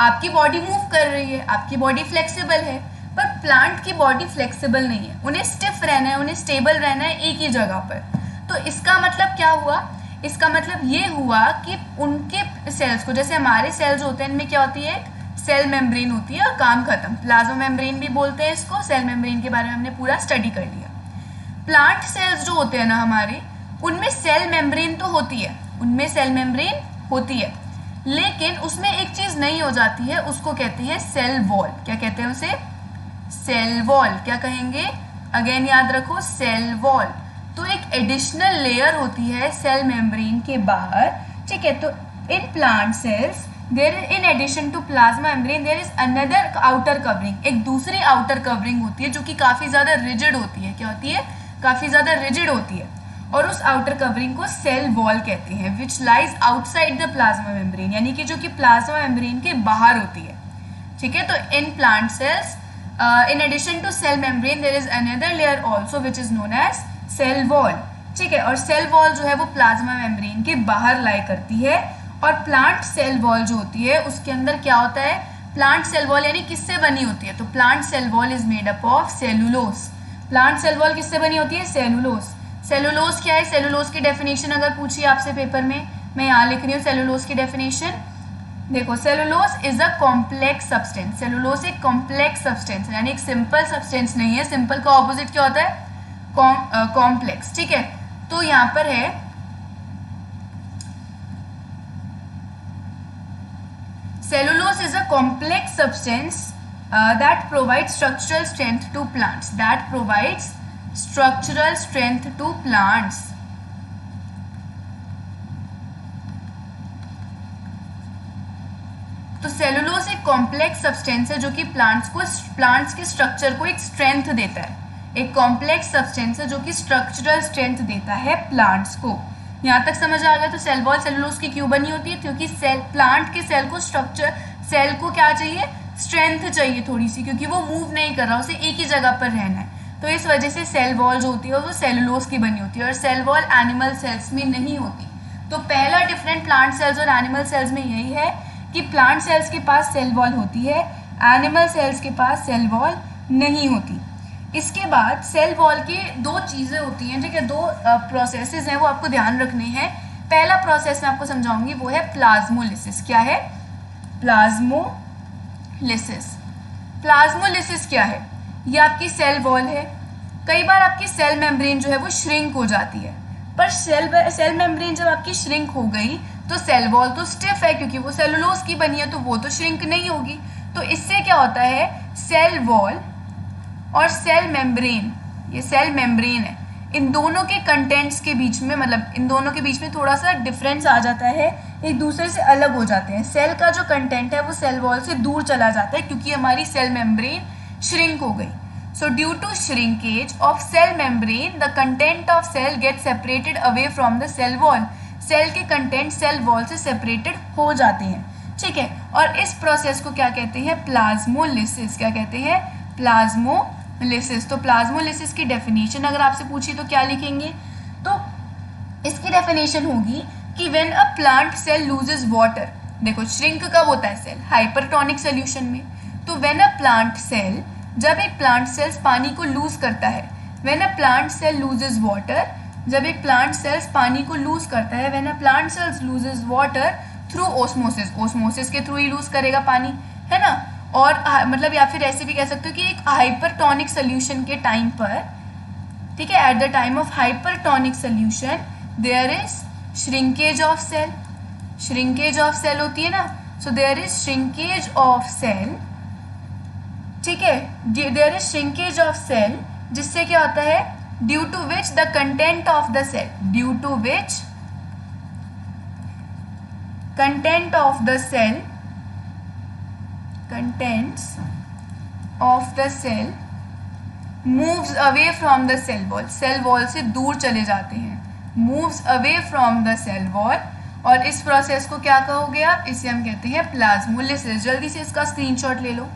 आपकी बॉडी मूव कर रही है, आपकी बॉडी फ्लेक्सिबल है, पर प्लांट की बॉडी फ्लेक्सिबल नहीं है। उन्हें स्टिफ रहना है, उन्हें स्टेबल रहना है एक ही जगह पर। तो इसका मतलब क्या हुआ? इसका मतलब ये हुआ कि उनके सेल्स को, जैसे हमारे सेल्स होते हैं, इनमें क्या होती है? सेल मेम्ब्रेन होती है और काम खत्म। प्लाज्मा मेम्ब्रेन भी बोलते हैं इसको। सेल मेम्ब्रेन के बारे में हमने पूरा स्टडी कर लिया। प्लांट सेल्स जो होते हैं ना हमारे, उनमें सेल मेम्ब्रेन तो होती है, उनमें सेल मेम्ब्रेन होती है, लेकिन उसमें एक चीज़ नहीं हो जाती है, उसको कहते हैं सेल वॉल। क्या कहते हैं उसे? Cell wall. क्या कहेंगे? अगेन याद रखो, सेल वॉल। तो एक एडिशनल लेयर होती है सेल मेम्ब्रेन के बाहर। ठीक है, तो in plant cells there in addition to plasma membrane there is another outer covering. एक दूसरी आउटर कवरिंग होती है जो कि काफ़ी ज़्यादा रिजिड होती है। क्या होती है? काफ़ी ज़्यादा रिजिड होती है, और उस आउटर कवरिंग को सेल वॉल कहते हैं, which lies outside the plasma membrane, यानी कि जो कि प्लाज्मा मेम्ब्रेन के बाहर होती है। ठीक है, तो in plant sales in addition to cell membrane there is another layer also which is known as cell wall। ठीक है, और सेल वॉल जो है वो प्लाज्मा मेम्ब्रेन के बाहर लाई करती है। और प्लांट सेल वॉल जो होती है उसके अंदर क्या होता है? प्लांट सेल वॉल यानी किससे बनी होती है? तो plant cell wall is made up of cellulose. Plant cell wall किससे बनी होती है? सेलुलोज। सेलुलोज क्या है? सेलुलोज की डेफिनेशन अगर पूछी आपसे पेपर में, मैं यहाँ लिख रही हूँ सेलुलोज की डेफिनेशन। देखो, cellulose is a complex substance. Cellulose एक कॉम्प्लेक्स सब्सटेंस है, यानी एक सिंपल सब्सटेंस नहीं है। सिंपल का ऑपोजिट क्या होता है? कॉम्प्लेक्स। ठीक है, तो यहाँ पर है cellulose is a complex substance that provides structural strength to plants. That provides structural strength to plants. तो सेलुलोज एक कॉम्प्लेक्स सब्सटेंस है जो कि प्लांट्स के स्ट्रक्चर को एक स्ट्रेंथ देता है. एक कॉम्प्लेक्स सब्सटेंस है जो कि स्ट्रक्चरल स्ट्रेंथ देता है प्लांट्स को. यहाँ तक समझ आ गया. तो सेल वॉल सेलुलोज की क्यों बनी होती है? क्योंकि प्लांट के सेल को सेल को क्या चाहिए? स्ट्रेंथ चाहिए थोड़ी सी, क्योंकि वो मूव नहीं कर रहा, उसे एक ही जगह पर रहना है. तो इस वजह से सेल वॉल जो होती है वो सेलुलोज की बनी होती है. और सेल वॉल एनिमल सेल्स में नहीं होती. तो पहला डिफरेंट प्लांट सेल्स और एनिमल सेल्स में यही है कि प्लांट सेल्स के पास सेल वॉल होती है, एनिमल सेल्स के पास सेल वॉल नहीं होती. इसके बाद सेल वॉल की दो चीज़ें होती हैं, ठीक है, दो प्रोसेसेस हैं, वो आपको ध्यान रखने हैं. पहला प्रोसेस मैं आपको समझाऊंगी, वो है प्लाज्मोलिसिस. क्या है? प्लाज्मोलिसिस. प्लाज्मोलिसिस क्या है? ये आपकी सेल वॉल है. कई बार आपकी सेल मेम्ब्रेन जो है वो श्रिंक हो जाती है, पर सेल मेम्ब्रेन जब आपकी श्रिंक हो गई तो सेल वॉल तो स्टिफ है, क्योंकि वो सेलुलोज की बनी है, तो वो तो श्रिंक नहीं होगी. तो इससे क्या होता है, सेल वॉल और सेल मेम्ब्रेन, ये सेल मेम्ब्रेन है, इन दोनों के कंटेंट्स के बीच में, मतलब इन दोनों के बीच में थोड़ा सा डिफरेंस आ जाता है, एक दूसरे से अलग हो जाते हैं. सेल का जो कंटेंट है वो सेल वॉल से दूर चला जाता है, क्योंकि हमारी सेल मेम्ब्रेन श्रिंक हो गई. So due to shrinkage of cell membrane, the content of cell gets separated away from the cell wall. Cell के कंटेंट सेल वॉल से सेपरेटेड हो जाते हैं, ठीक है. और इस प्रोसेस को क्या कहते हैं? प्लाज्मोलिसिस. क्या कहते हैं? प्लाज्मोलिसिस. तो प्लाज्मोलिसिस की डेफिनेशन अगर आपसे पूछी तो क्या लिखेंगे? तो इसकी डेफिनेशन होगी कि when a plant cell loses water. देखो, श्रिंक कब होता है सेल? हाइपरटोनिक सोल्यूशन में. तो व्हेन अ प्लांट सेल, जब एक प्लांट सेल्स पानी को लूज करता है, when a plant cell loses water, जब एक प्लांट सेल्स पानी को लूज करता है, when a plant cells loses water through osmosis, osmosis के थ्रू ही लूज करेगा पानी, है ना. और मतलब या फिर ऐसे भी कह सकते हो कि एक हाइपरटोनिक सोल्यूशन के टाइम पर, ठीक है, at the time of hypertonic solution there is shrinkage of cell. Shrinkage of cell होती है ना. So there is shrinkage of cell, ठीक है, there is shrinkage of cell, जिससे क्या होता है? Due to which the content of the cell, due to which content of the cell, contents of the cell moves away from the cell wall. Cell wall से दूर चले जाते हैं, moves away from the cell wall. और इस प्रोसेस को क्या कहोगे आप? इसे हम कहते हैं प्लाज्मोलिसिस. जल्दी से इसका स्क्रीनशॉट ले लो.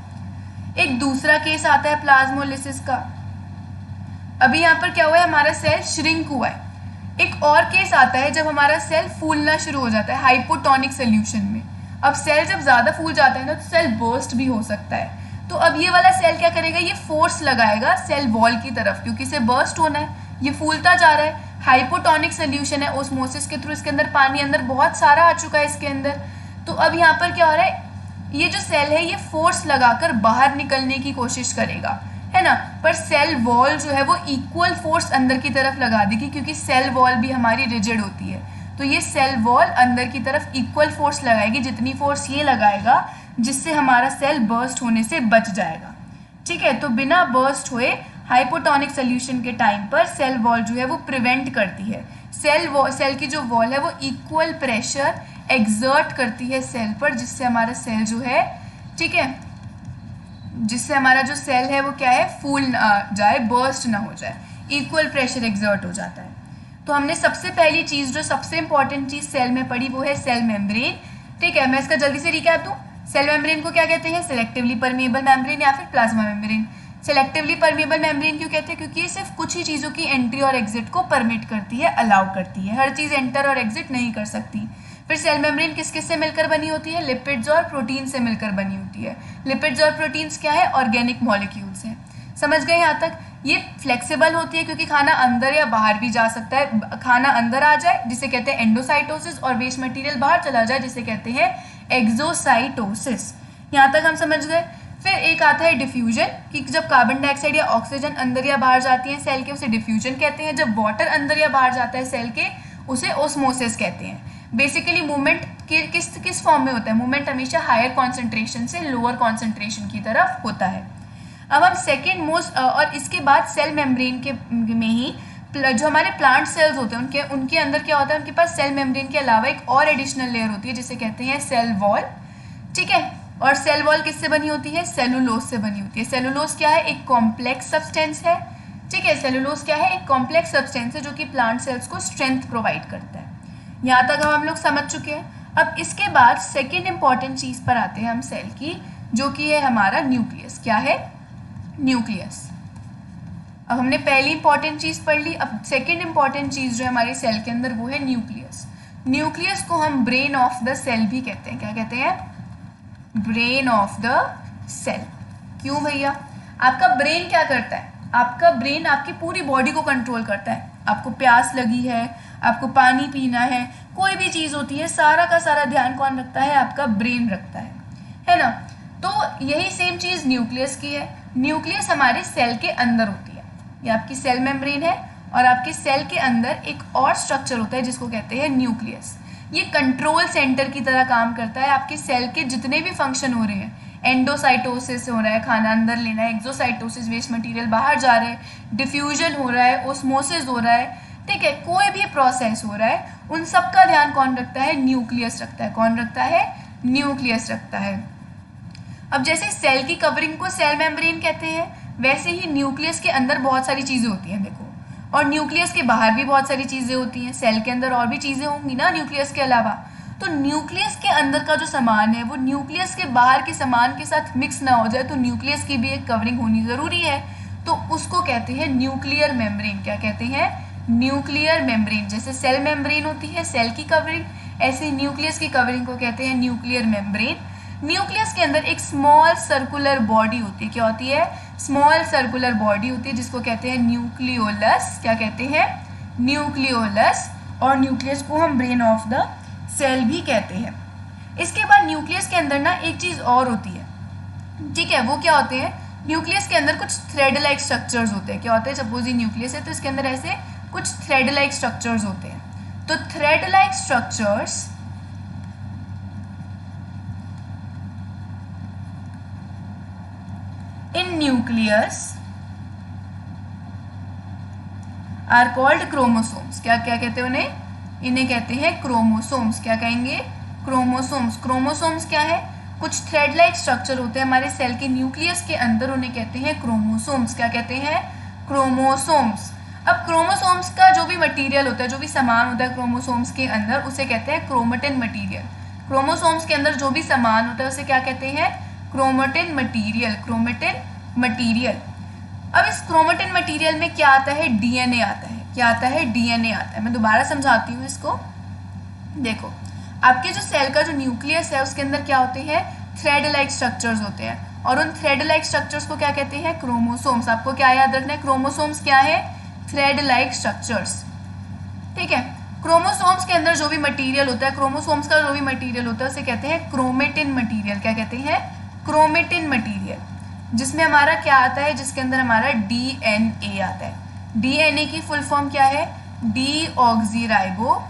एक दूसरा केस आता है प्लाज्मोलिसिस का. अभी यहाँ पर क्या हुआ है? हमारा सेल श्रिंक हुआ है. एक और केस आता है जब हमारा सेल फूलना शुरू हो जाता है हाइपोटोनिक सोल्यूशन में. अब सेल जब ज़्यादा फूल जाता है ना, तो सेल बर्स्ट भी हो सकता है. तो अब ये वाला सेल क्या करेगा? ये फोर्स लगाएगा सेल वॉल की तरफ, क्योंकि इसे बर्स्ट होना है. ये फूलता जा रहा है, हाइपोटोनिक सोल्यूशन है, ओस्मोसिस के थ्रू इसके अंदर पानी अंदर बहुत सारा आ चुका है इसके अंदर. तो अब यहाँ पर क्या हो रहा है? ये जो सेल है ये फोर्स लगाकर बाहर निकलने की कोशिश करेगा, है ना. पर सेल वॉल जो है वो इक्वल फोर्स अंदर की तरफ लगा देगी, क्योंकि सेल वॉल भी हमारी रिजिड होती है. तो ये सेल वॉल अंदर की तरफ इक्वल फोर्स लगाएगी, जितनी फोर्स ये लगाएगा, जिससे हमारा सेल बर्स्ट होने से बच जाएगा, ठीक है. तो बिना बर्स्ट हुए हाइपोटोनिक सोल्यूशन के टाइम पर सेल वॉल जो है वो प्रिवेंट करती है. सेल की जो वॉल है वो इक्वल प्रेशर एक्सर्ट करती है सेल पर, जिससे हमारा सेल जो है, ठीक है, जिससे हमारा जो सेल है वो क्या है? फूल ना जाए, बर्स्ट ना हो जाए. इक्वल प्रेशर एक्सर्ट हो जाता है. तो हमने सबसे पहली चीज़, जो सबसे इंपॉर्टेंट चीज़ सेल में पढ़ी, वो है सेल मेम्ब्रेन, ठीक है. मैं इसका जल्दी से रिकैप दूँ. सेल मेम्ब्रेन को क्या कहते हैं? सेलेक्टिवली परमिएबल मेम्ब्रेन या फिर plasma membrane. Selectively permeable membrane क्यों कहते हैं? क्योंकि ये सिर्फ कुछ ही चीज़ों की एंट्री और एग्जिट को परमिट करती है, अलाउ करती है. हर चीज़ एंटर और एग्जिट नहीं कर सकती. फिर सेल मेम्ब्रेन किस किस से मिलकर बनी होती है? लिपिड्स और प्रोटीन से मिलकर बनी होती है. लिपिड्स और प्रोटीन्स क्या है? ऑर्गेनिक मॉलिक्यूल्स हैं. समझ गए यहाँ तक? ये फ्लेक्सिबल होती है, क्योंकि खाना अंदर या बाहर भी जा सकता है. खाना अंदर आ जाए जिसे कहते हैं एंडोसाइटोसिस, और वेस्ट मटेरियल बाहर चला जाए जिसे कहते हैं एक्सोसाइटोसिस. यहाँ तक हम समझ गए. फिर एक आता है डिफ्यूजन, कि जब कार्बन डाइऑक्साइड या ऑक्सीजन अंदर या बाहर जाती है सेल के, उसे डिफ्यूजन कहते हैं. जब वाटर अंदर या बाहर जाता है सेल के, उसे ओस्मोसिस कहते हैं. बेसिकली मूवमेंट किस किस फॉर्म में होता है? मूवमेंट हमेशा हायर कॉन्सेंट्रेशन से लोअर कॉन्सेंट्रेशन की तरफ होता है। अब हम सेकेंड मोस्ट और इसके बाद सेल मेम्ब्रेन के में ही जो हमारे प्लांट सेल्स होते हैं उनके अंदर क्या होता है? उनके पास सेल मेम्ब्रेन के अलावा एक और एडिशनल लेयर होती है जिसे कहते हैं सेल वॉल, ठीक है। और सेल वॉल किससे बनी होती है? सेलुलोज से बनी होती है। सेलुलोज क्या है? एक कॉम्प्लेक्स सब्सटेंस है, ठीक है। सेलुलोज क्या है? एक कॉम्प्लेक्स सब्सटेंस है जो कि प्लांट सेल्स को स्ट्रेंथ प्रोवाइड करता है। यहाँ तक हम लोग समझ चुके हैं। अब इसके बाद सेकेंड इंपॉर्टेंट चीज पर आते हैं हम सेल की, जो कि है हमारा न्यूक्लियस। क्या है? न्यूक्लियस। अब हमने पहली इंपॉर्टेंट चीज पढ़ ली, अब सेकेंड इंपॉर्टेंट चीज जो है हमारी सेल के अंदर वो है न्यूक्लियस। न्यूक्लियस को हम ब्रेन ऑफ द सेल भी कहते हैं। क्या कहते हैं? Brain of the cell. क्यों भैया? आपका ब्रेन क्या करता है? आपका ब्रेन आपकी पूरी बॉडी को कंट्रोल करता है। आपको प्यास लगी है, आपको पानी पीना है, कोई भी चीज होती है, सारा का सारा ध्यान कौन रखता है? आपका ब्रेन रखता है ना। तो यही सेम चीज न्यूक्लियस की है। न्यूक्लियस हमारे सेल के अंदर होती है। ये आपकी सेल मेम्ब्रेन है और आपके सेल के अंदर एक और स्ट्रक्चर होता है जिसको कहते हैं न्यूक्लियस। ये कंट्रोल सेंटर की तरह काम करता है। आपके सेल के जितने भी फंक्शन हो रहे हैं, एंडोसाइटोसिस हो रहा है, खाना अंदर लेना है, एक्सोसाइटोसिस वेस्ट मटेरियल बाहर जा रहे हैं, डिफ्यूजन हो रहा है, ओस्मोसिस हो रहा है, ठीक है, कोई भी प्रोसेस हो रहा है, उन सब का ध्यान कौन रखता है? न्यूक्लियस रखता है। कौन रखता है? न्यूक्लियस रखता है। अब जैसे सेल की कवरिंग को सेल मेम्ब्रेन कहते हैं, वैसे ही न्यूक्लियस के अंदर बहुत सारी चीजें होती हैं, देखो। और न्यूक्लियस के बाहर भी बहुत सारी चीजें होती हैं। सेल के अंदर और भी चीजें होंगी ना न्यूक्लियस के अलावा। तो न्यूक्लियस के अंदर का जो सामान है वो न्यूक्लियस के बाहर के सामान के साथ मिक्स ना हो जाए, तो न्यूक्लियस की भी एक कवरिंग होनी जरूरी है। तो उसको कहते हैं न्यूक्लियर मेम्ब्रेन। क्या कहते हैं? Nuclear membrane. जैसे सेल मेम्ब्रेन होती है सेल की कवरिंग, ऐसे न्यूक्लियस की कवरिंग को कहते हैं न्यूक्लियर मेम्ब्रेन। न्यूक्लियस के अंदर एक स्मॉल सर्कुलर बॉडी होती है। क्या होती है? स्मॉल सर्कुलर बॉडी होती है जिसको कहते हैं न्यूक्लियोलस। क्या कहते हैं? न्यूक्लियोलस। और न्यूक्लियस को हम ब्रेन ऑफ द सेल भी कहते हैं। इसके बाद न्यूक्लियस के अंदर ना एक चीज और होती है, ठीक है। वो क्या होते हैं? न्यूक्लियस के अंदर कुछ थ्रेड लाइक स्ट्रक्चर्स होते हैं। क्या होते हैं? सपोज ये न्यूक्लियस है तो इसके अंदर ऐसे कुछ थ्रेड लाइक स्ट्रक्चर्स होते हैं। तो thread like structures in nucleus are called chromosomes. क्या क्या कहते हैं उन्हें? इन्हें कहते हैं क्रोमोसोम्स। क्या कहेंगे? क्रोमोसोम्स। क्रोमोसोम्स क्या है? कुछ थ्रेड लाइक स्ट्रक्चर होते हैं हमारे सेल के न्यूक्लियस के अंदर, उन्हें कहते हैं क्रोमोसोम्स। क्या कहते हैं? क्रोमोसोम्स। अब क्रोमोसोम्स का जो भी मटेरियल होता है, जो भी सामान होता है क्रोमोसोम्स के अंदर, उसे कहते हैं क्रोमेटिन मटेरियल। क्रोमोसोम्स के अंदर जो भी सामान होता है उसे क्या कहते हैं? Chromatin material. Chromatin material. अब इस क्रोमेटिन मटेरियल में क्या आता है? डीएनए आता है। क्या आता है? डीएनए आता है। मैं दोबारा समझाती हूँ इसको। देखो, आपके जो सेल का जो न्यूक्लियस है उसके अंदर क्या होते हैं? थ्रेड लाइक स्ट्रक्चर्स होते हैं, और उन थ्रेड लाइक स्ट्रक्चर्स को क्या कहते हैं? क्रोमोसोम्स। आपको क्या याद रखना है? क्रोमोसोम्स क्या है? थ्रेड लाइक स्ट्रक्चर्स, ठीक है। क्रोमोसोम्स के अंदर जो भी मटेरियल होता है, क्रोमोसोम्स का जो भी मटेरियल होता है उसे कहते हैं क्रोमेटिन मटेरियल। क्या कहते हैं? Chromatin material. जिसमें हमारा क्या आता है? जिसके अंदर हमारा डीएनए आता है। डीएनए की फुल फॉर्म क्या है? Deoxyribo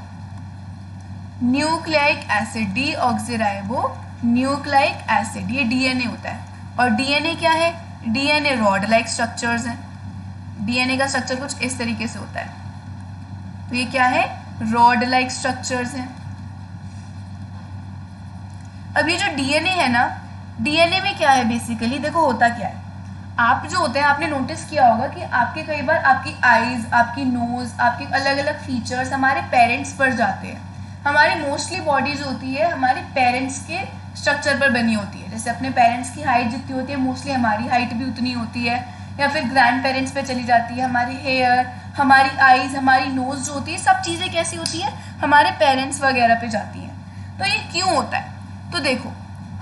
nucleic acid. Deoxyribo nucleic acid, ये डीएनए होता है। और डीएनए क्या है? डीएनए रॉड लाइक स्ट्रक्चर्स हैं। डीएनए का स्ट्रक्चर कुछ इस तरीके से होता है। तो ये क्या है? रॉड लाइक स्ट्रक्चर्स हैं। अब ये जो डीएनए है ना, डीएनए में क्या है बेसिकली? देखो होता क्या है, आप जो होते हैं, आपने नोटिस किया होगा कि आपके कई बार आपकी आईज, आपकी नोज, आपके अलग अलग फीचर्स हमारे पेरेंट्स पर जाते हैं। हमारी मोस्टली बॉडी जो होती है हमारे पेरेंट्स के स्ट्रक्चर पर बनी होती है। जैसे अपने पेरेंट्स की हाइट जितनी होती है, मोस्टली हमारी हाइट भी उतनी होती है, या फिर ग्रैंड पेरेंट्स पे चली जाती है। हमारी हेयर, हमारी आईज, हमारी नोज जो होती है, सब चीज़ें कैसी होती है? हमारे पेरेंट्स वगैरह पे जाती हैं। तो ये क्यों होता है? तो देखो,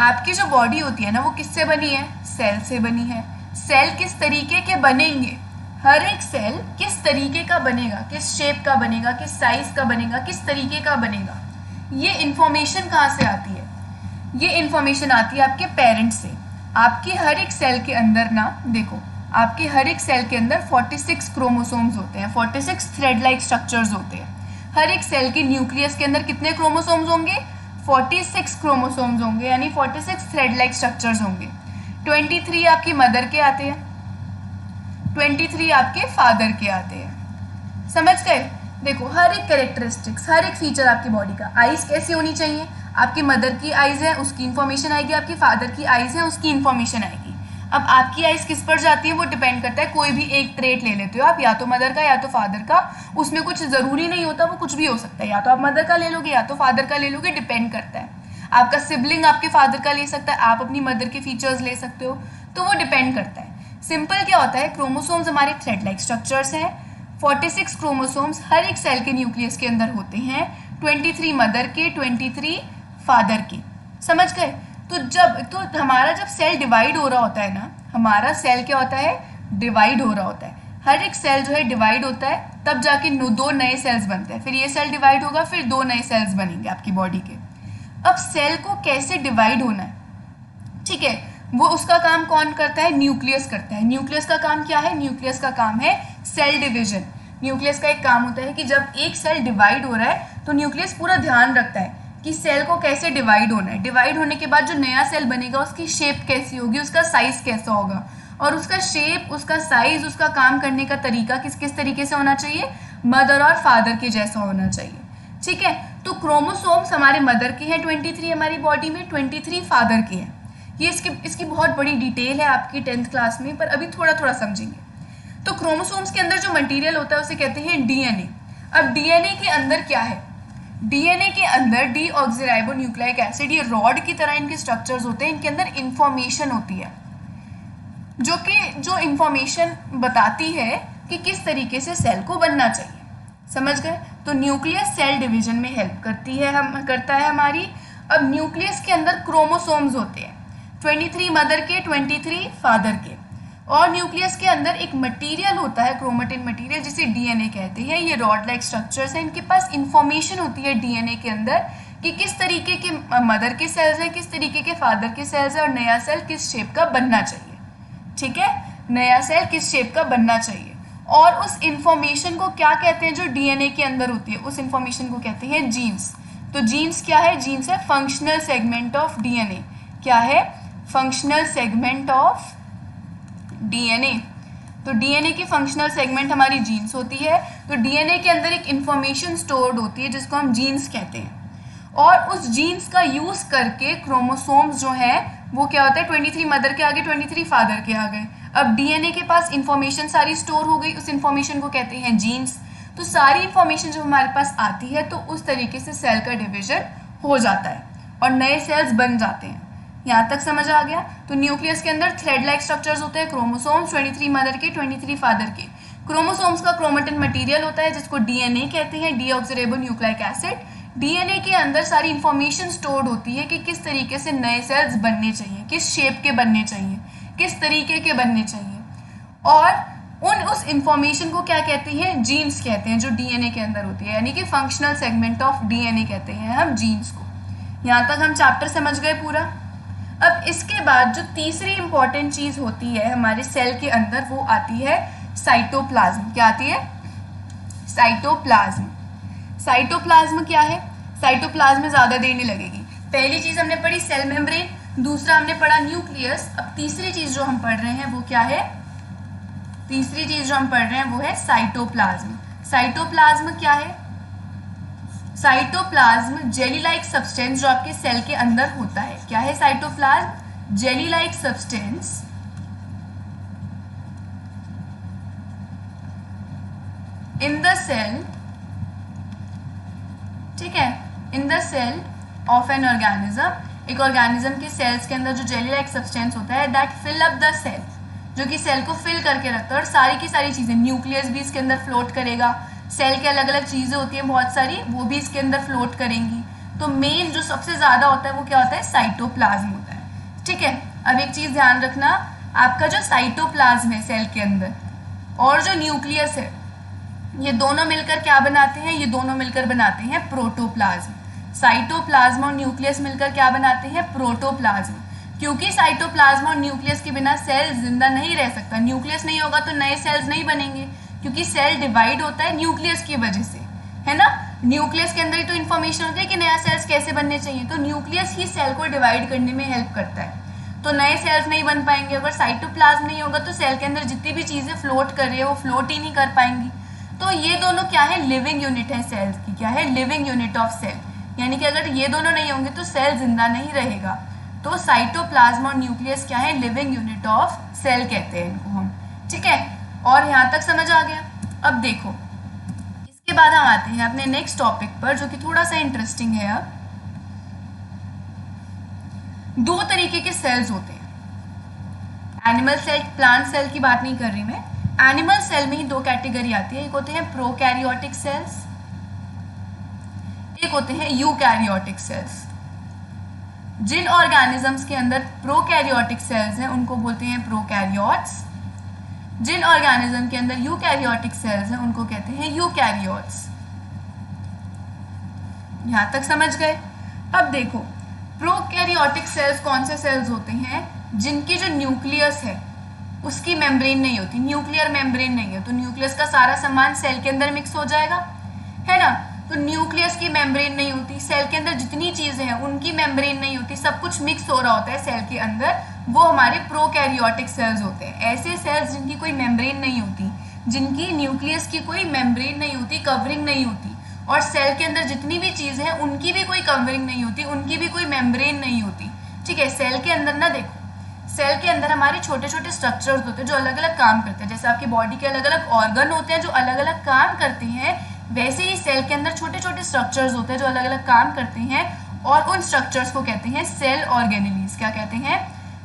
आपकी जो बॉडी होती है ना, वो किससे बनी है? सेल से बनी है। सेल किस तरीके के बनेंगे? हर एक सेल किस तरीके का बनेगा, किस शेप का बनेगा, किस साइज का बनेगा, किस तरीके का बनेगा, ये इंफॉर्मेशन कहाँ से आती है? ये इंफॉर्मेशन आती है आपके पेरेंट्स से। आपके हर एक सेल के अंदर ना, देखो, आपके हर एक सेल के अंदर 46 क्रोमोसोम्स होते हैं, 46 थ्रेड लाइक स्ट्रक्चर्स होते हैं। हर एक सेल के न्यूक्लियस के अंदर कितने क्रोमोसोम्स होंगे? 46 क्रोमोसोम्स होंगे, यानी 46 थ्रेड लाइक स्ट्रक्चर्स होंगे। 23 आपकी मदर के आते हैं, 23 आपके फादर के आते हैं। समझ गए? देखो हर एक कैरेक्टरिस्टिक्स, हर एक फीचर आपकी बॉडी का। आइज कैसी होनी चाहिए? आपकी मदर की आइज है उसकी इंफॉर्मेशन आएगी, आपकी फादर की आइज है उसकी इंफॉर्मेशन आएगी। अब आपकी आइज किस पर जाती है वो डिपेंड करता है। कोई भी एक ट्रेट ले लेते हो आप, या तो मदर का या तो फादर का, उसमें कुछ ज़रूरी नहीं होता, वो कुछ भी हो सकता है। या तो आप मदर का ले लोगे या तो फादर का ले लोगे, डिपेंड करता है। आपका सिबलिंग आपके फादर का ले सकता है, आप अपनी मदर के फीचर्स ले सकते हो, तो वो डिपेंड करता है। सिंपल क्या होता है, क्रोमोसोम्स हमारे थ्रेड लाइक स्ट्रक्चर्स हैं। 46 क्रोमोसोम्स हर एक सेल के न्यूक्लियस के अंदर होते हैं, 23 मदर के, 23 फादर के। समझ गए? तो हमारा जब सेल डिवाइड हो रहा होता है ना, हमारा सेल क्या होता है? डिवाइड हो रहा होता है। हर एक सेल जो है डिवाइड होता है, तब जाके दो नए सेल्स बनते हैं। फिर ये सेल डिवाइड होगा, फिर दो नए सेल्स बनेंगे आपकी बॉडी के। अब सेल को कैसे डिवाइड होना है, ठीक है, वो उसका काम कौन करता है? न्यूक्लियस करता है। न्यूक्लियस का काम क्या है? न्यूक्लियस का काम है सेल डिवीजन। न्यूक्लियस का एक काम होता है कि जब एक सेल डिवाइड हो रहा है तो न्यूक्लियस पूरा ध्यान रखता है कि सेल को कैसे डिवाइड होना है। डिवाइड होने के बाद जो नया सेल बनेगा उसकी शेप कैसी होगी, उसका साइज कैसा होगा, और उसका शेप, उसका साइज, उसका काम करने का तरीका किस किस तरीके से होना चाहिए? मदर और फादर के जैसा होना चाहिए। ठीक है, तो क्रोमोसोम्स हमारे मदर के हैं 23 हमारी बॉडी में, 23 फादर के हैं। ये इसकी बहुत बड़ी डिटेल है आपकी 10th क्लास में, पर अभी थोड़ा थोड़ा समझेंगे। तो क्रोमोसोम्स के अंदर जो मटेरियल होता है उसे कहते हैं डीएनए। अब डीएनए के अंदर क्या है? डीएनए के अंदर डीऑक्सीराइबोन्यूक्लिक एसिड, ये रॉड की तरह इनके स्ट्रक्चर्स होते हैं। इनके अंदर इंफॉर्मेशन होती है जो इंफॉर्मेशन बताती है कि किस तरीके से सेल को बनना चाहिए। समझ गए? तो न्यूक्लियस सेल डिवीजन में हेल्प करता है हमारी। अब न्यूक्लियस के अंदर क्रोमोसोम्स होते हैं 23 मदर के, 23 फादर के, और न्यूक्लियस के अंदर एक मटेरियल होता है, क्रोमेटिन मटेरियल, जिसे डीएनए कहते हैं। ये रॉड लाइक स्ट्रक्चर्स हैं। इनके पास इंफॉर्मेशन होती है डीएनए के अंदर कि किस तरीके के मदर के सेल्स हैं, किस तरीके के फादर के सेल्स हैं, और नया सेल किस शेप का बनना चाहिए। ठीक है, नया सेल किस शेप का बनना चाहिए। और उस इंफॉर्मेशन को क्या कहते हैं जो डीएनए के अंदर होती है? उस इंफॉर्मेशन को कहते हैं जीन्स। तो जीन्स क्या है? जीन्स है फंक्शनल सेगमेंट ऑफ डीएनए। क्या है? Functional segment of DNA. तो डीएनए की फंक्शनल सेगमेंट हमारी जीन्स होती है। तो डीएनए के अंदर एक इंफॉर्मेशन स्टोर्ड होती है जिसको हम जीन्स कहते हैं, और उस जीन्स का यूज करके क्रोमोसोम्स जो है वो क्या होता है? 23 मदर के आगे, 23 फादर के आ गए। अब डीएनए के पास इंफॉर्मेशन सारी स्टोर हो गई, उस इंफॉर्मेशन को कहते हैं जीन्स। तो सारी इंफॉर्मेशन जब हमारे पास आती है तो उस तरीके से सेल का डिवीजन हो जाता है और नए सेल्स बन जाते हैं। यहाँ तक समझ आ गया? तो न्यूक्लियस के अंदर थ्रेड लाइक स्ट्रक्चर्स होते हैं, क्रोमोसोम्स 23 मदर के, 23 फादर के। क्रोमोसोम्स का क्रोमेटिन मटेरियल होता है जिसको डीएनए कहते हैं, डीऑक्सीराइबोन्यूक्लिक एसिड। डीएनए के अंदर सारी इंफॉर्मेशन स्टोर्ड होती है कि किस तरीके से नए सेल्स बनने चाहिए, किस शेप के बनने चाहिए, किस तरीके के बनने चाहिए, और उस इंफॉर्मेशन को क्या कहते हैं? जीन्स कहते हैं, जो डीएनए के अंदर होती है, यानी कि फंक्शनल सेगमेंट ऑफ डीएनए कहते हैं हम जीन्स को। यहाँ तक हम चैप्टर समझ गए पूरा। अब इसके बाद जो तीसरी इंपॉर्टेंट चीज होती है हमारे सेल के अंदर, वो आती है साइटोप्लाज्म। क्या आती है? साइटोप्लाज्म। साइटोप्लाज्म क्या है? साइटोप्लाज्म में ज्यादा देर नहीं लगेगी। पहली चीज हमने पढ़ी सेल मेम्ब्रेन, दूसरा हमने पढ़ा न्यूक्लियस। अब तीसरी चीज जो हम पढ़ रहे हैं वो क्या है? तीसरी चीज जो हम पढ़ रहे हैं वो है साइटोप्लाज्म। साइटोप्लाज्म क्या है? साइटोप्लाज्म जेली लाइक सब्सटेंस जो आपके सेल के अंदर होता है। क्या है cytoplasm? Jelly like substance in the cell, ठीक है, in the cell of an organism. एक ऑर्गेनिज्म के सेल्स के अंदर जो जेली लाइक सब्सटेंस होता है, that fill up the cell, जो कि सेल को फिल करके रखता है। और सारी की सारी चीजें, न्यूक्लियस भी इसके अंदर फ्लोट करेगा, सेल के अलग अलग चीजें होती हैं बहुत सारी, वो भी इसके अंदर फ्लोट करेंगी। तो मेन जो सबसे ज्यादा होता है वो क्या होता है? साइटोप्लाज्म होता है। ठीक है, अब एक चीज ध्यान रखना, आपका जो साइटोप्लाज्म है सेल के अंदर और जो न्यूक्लियस है, ये दोनों मिलकर क्या बनाते हैं? ये दोनों मिलकर बनाते हैं प्रोटोप्लाज्म। साइटोप्लाज्म और न्यूक्लियस मिलकर क्या बनाते हैं? प्रोटोप्लाज्म। क्योंकि साइटोप्लाज्म और न्यूक्लियस के बिना सेल जिंदा नहीं रह सकता। न्यूक्लियस नहीं होगा तो नए सेल्स नहीं बनेंगे, क्योंकि सेल डिवाइड होता है न्यूक्लियस की वजह से, है ना। न्यूक्लियस के अंदर ही तो इन्फॉर्मेशन होती है कि नया सेल्स कैसे बनने चाहिए, तो न्यूक्लियस ही सेल को डिवाइड करने में हेल्प करता है। तो नए सेल्स नहीं बन पाएंगे, अगर साइटोप्लाज्म नहीं होगा तो सेल के अंदर जितनी भी चीज़ें फ्लोट कर रही है वो फ्लोट ही नहीं कर पाएंगी। तो ये दोनों क्या है, लिविंग यूनिट है सेल्स की, क्या है, लिविंग यूनिट ऑफ सेल, यानी कि अगर ये दोनों नहीं होंगे तो सेल जिंदा नहीं रहेगा। तो साइटोप्लाज्म और न्यूक्लियस क्या है, लिविंग यूनिट ऑफ सेल कहते हैं इनको हम, ठीक है। और यहाँ तक समझ आ गया। अब देखो इसके बाद हम आते हैं अपने नेक्स्ट टॉपिक पर, जो कि थोड़ा सा इंटरेस्टिंग है। अब दो तरीके के सेल्स होते हैं, एनिमल सेल, प्लांट सेल की बात नहीं कर रही मैं। एनिमल सेल में ही दो कैटेगरी आती है, एक होते हैं प्रोकैरियोटिक सेल्स, एक होते हैं यूकैरियोटिक सेल्स। जिन ऑर्गेनिजम्स के अंदर प्रोकैरियोटिक सेल्स हैं उनको बोलते हैं प्रोकैरियोट्स, जिन ऑर्गेनिज्म के अंदर यूकैरियोटिक सेल्स हैं उनको कहते हैं यूकैरियोट्स। यहां तक समझ गए। अब देखो प्रोकैरियोटिक सेल्स कौन से सेल्स होते हैं, जिनकी जो न्यूक्लियस है उसकी मेम्ब्रेन नहीं होती, न्यूक्लियर मेम्ब्रेन नहीं है, तो न्यूक्लियस का सारा सामान सेल के अंदर मिक्स हो जाएगा, है ना। तो न्यूक्लियस की मेम्ब्रेन नहीं होती, सेल के अंदर जितनी चीजें हैं उनकी मेम्ब्रेन नहीं होती, सब कुछ मिक्स हो रहा होता है सेल के अंदर, वो हमारे प्रोकैरियोटिक सेल्स होते हैं। ऐसे सेल्स जिनकी कोई मेम्ब्रेन नहीं होती, जिनकी न्यूक्लियस की कोई मेम्ब्रेन नहीं होती, कवरिंग नहीं होती, और सेल के अंदर जितनी भी चीजें हैं उनकी भी कोई कवरिंग नहीं होती, उनकी भी कोई मेम्ब्रेन नहीं होती, ठीक है। सेल के अंदर ना देखो, सेल के अंदर हमारे छोटे छोटे स्ट्रक्चर्स होते हैं जो अलग अलग काम करते हैं, जैसे आपकी बॉडी के अलग अलग ऑर्गन होते हैं जो अलग अलग काम करते हैं, वैसे ही सेल के अंदर छोटे छोटे स्ट्रक्चर्स होते हैं जो अलग अलग काम करते हैं, और उन स्ट्रक्चर्स को कहते हैं सेल ऑर्गेनेलीज। क्या कहते हैं,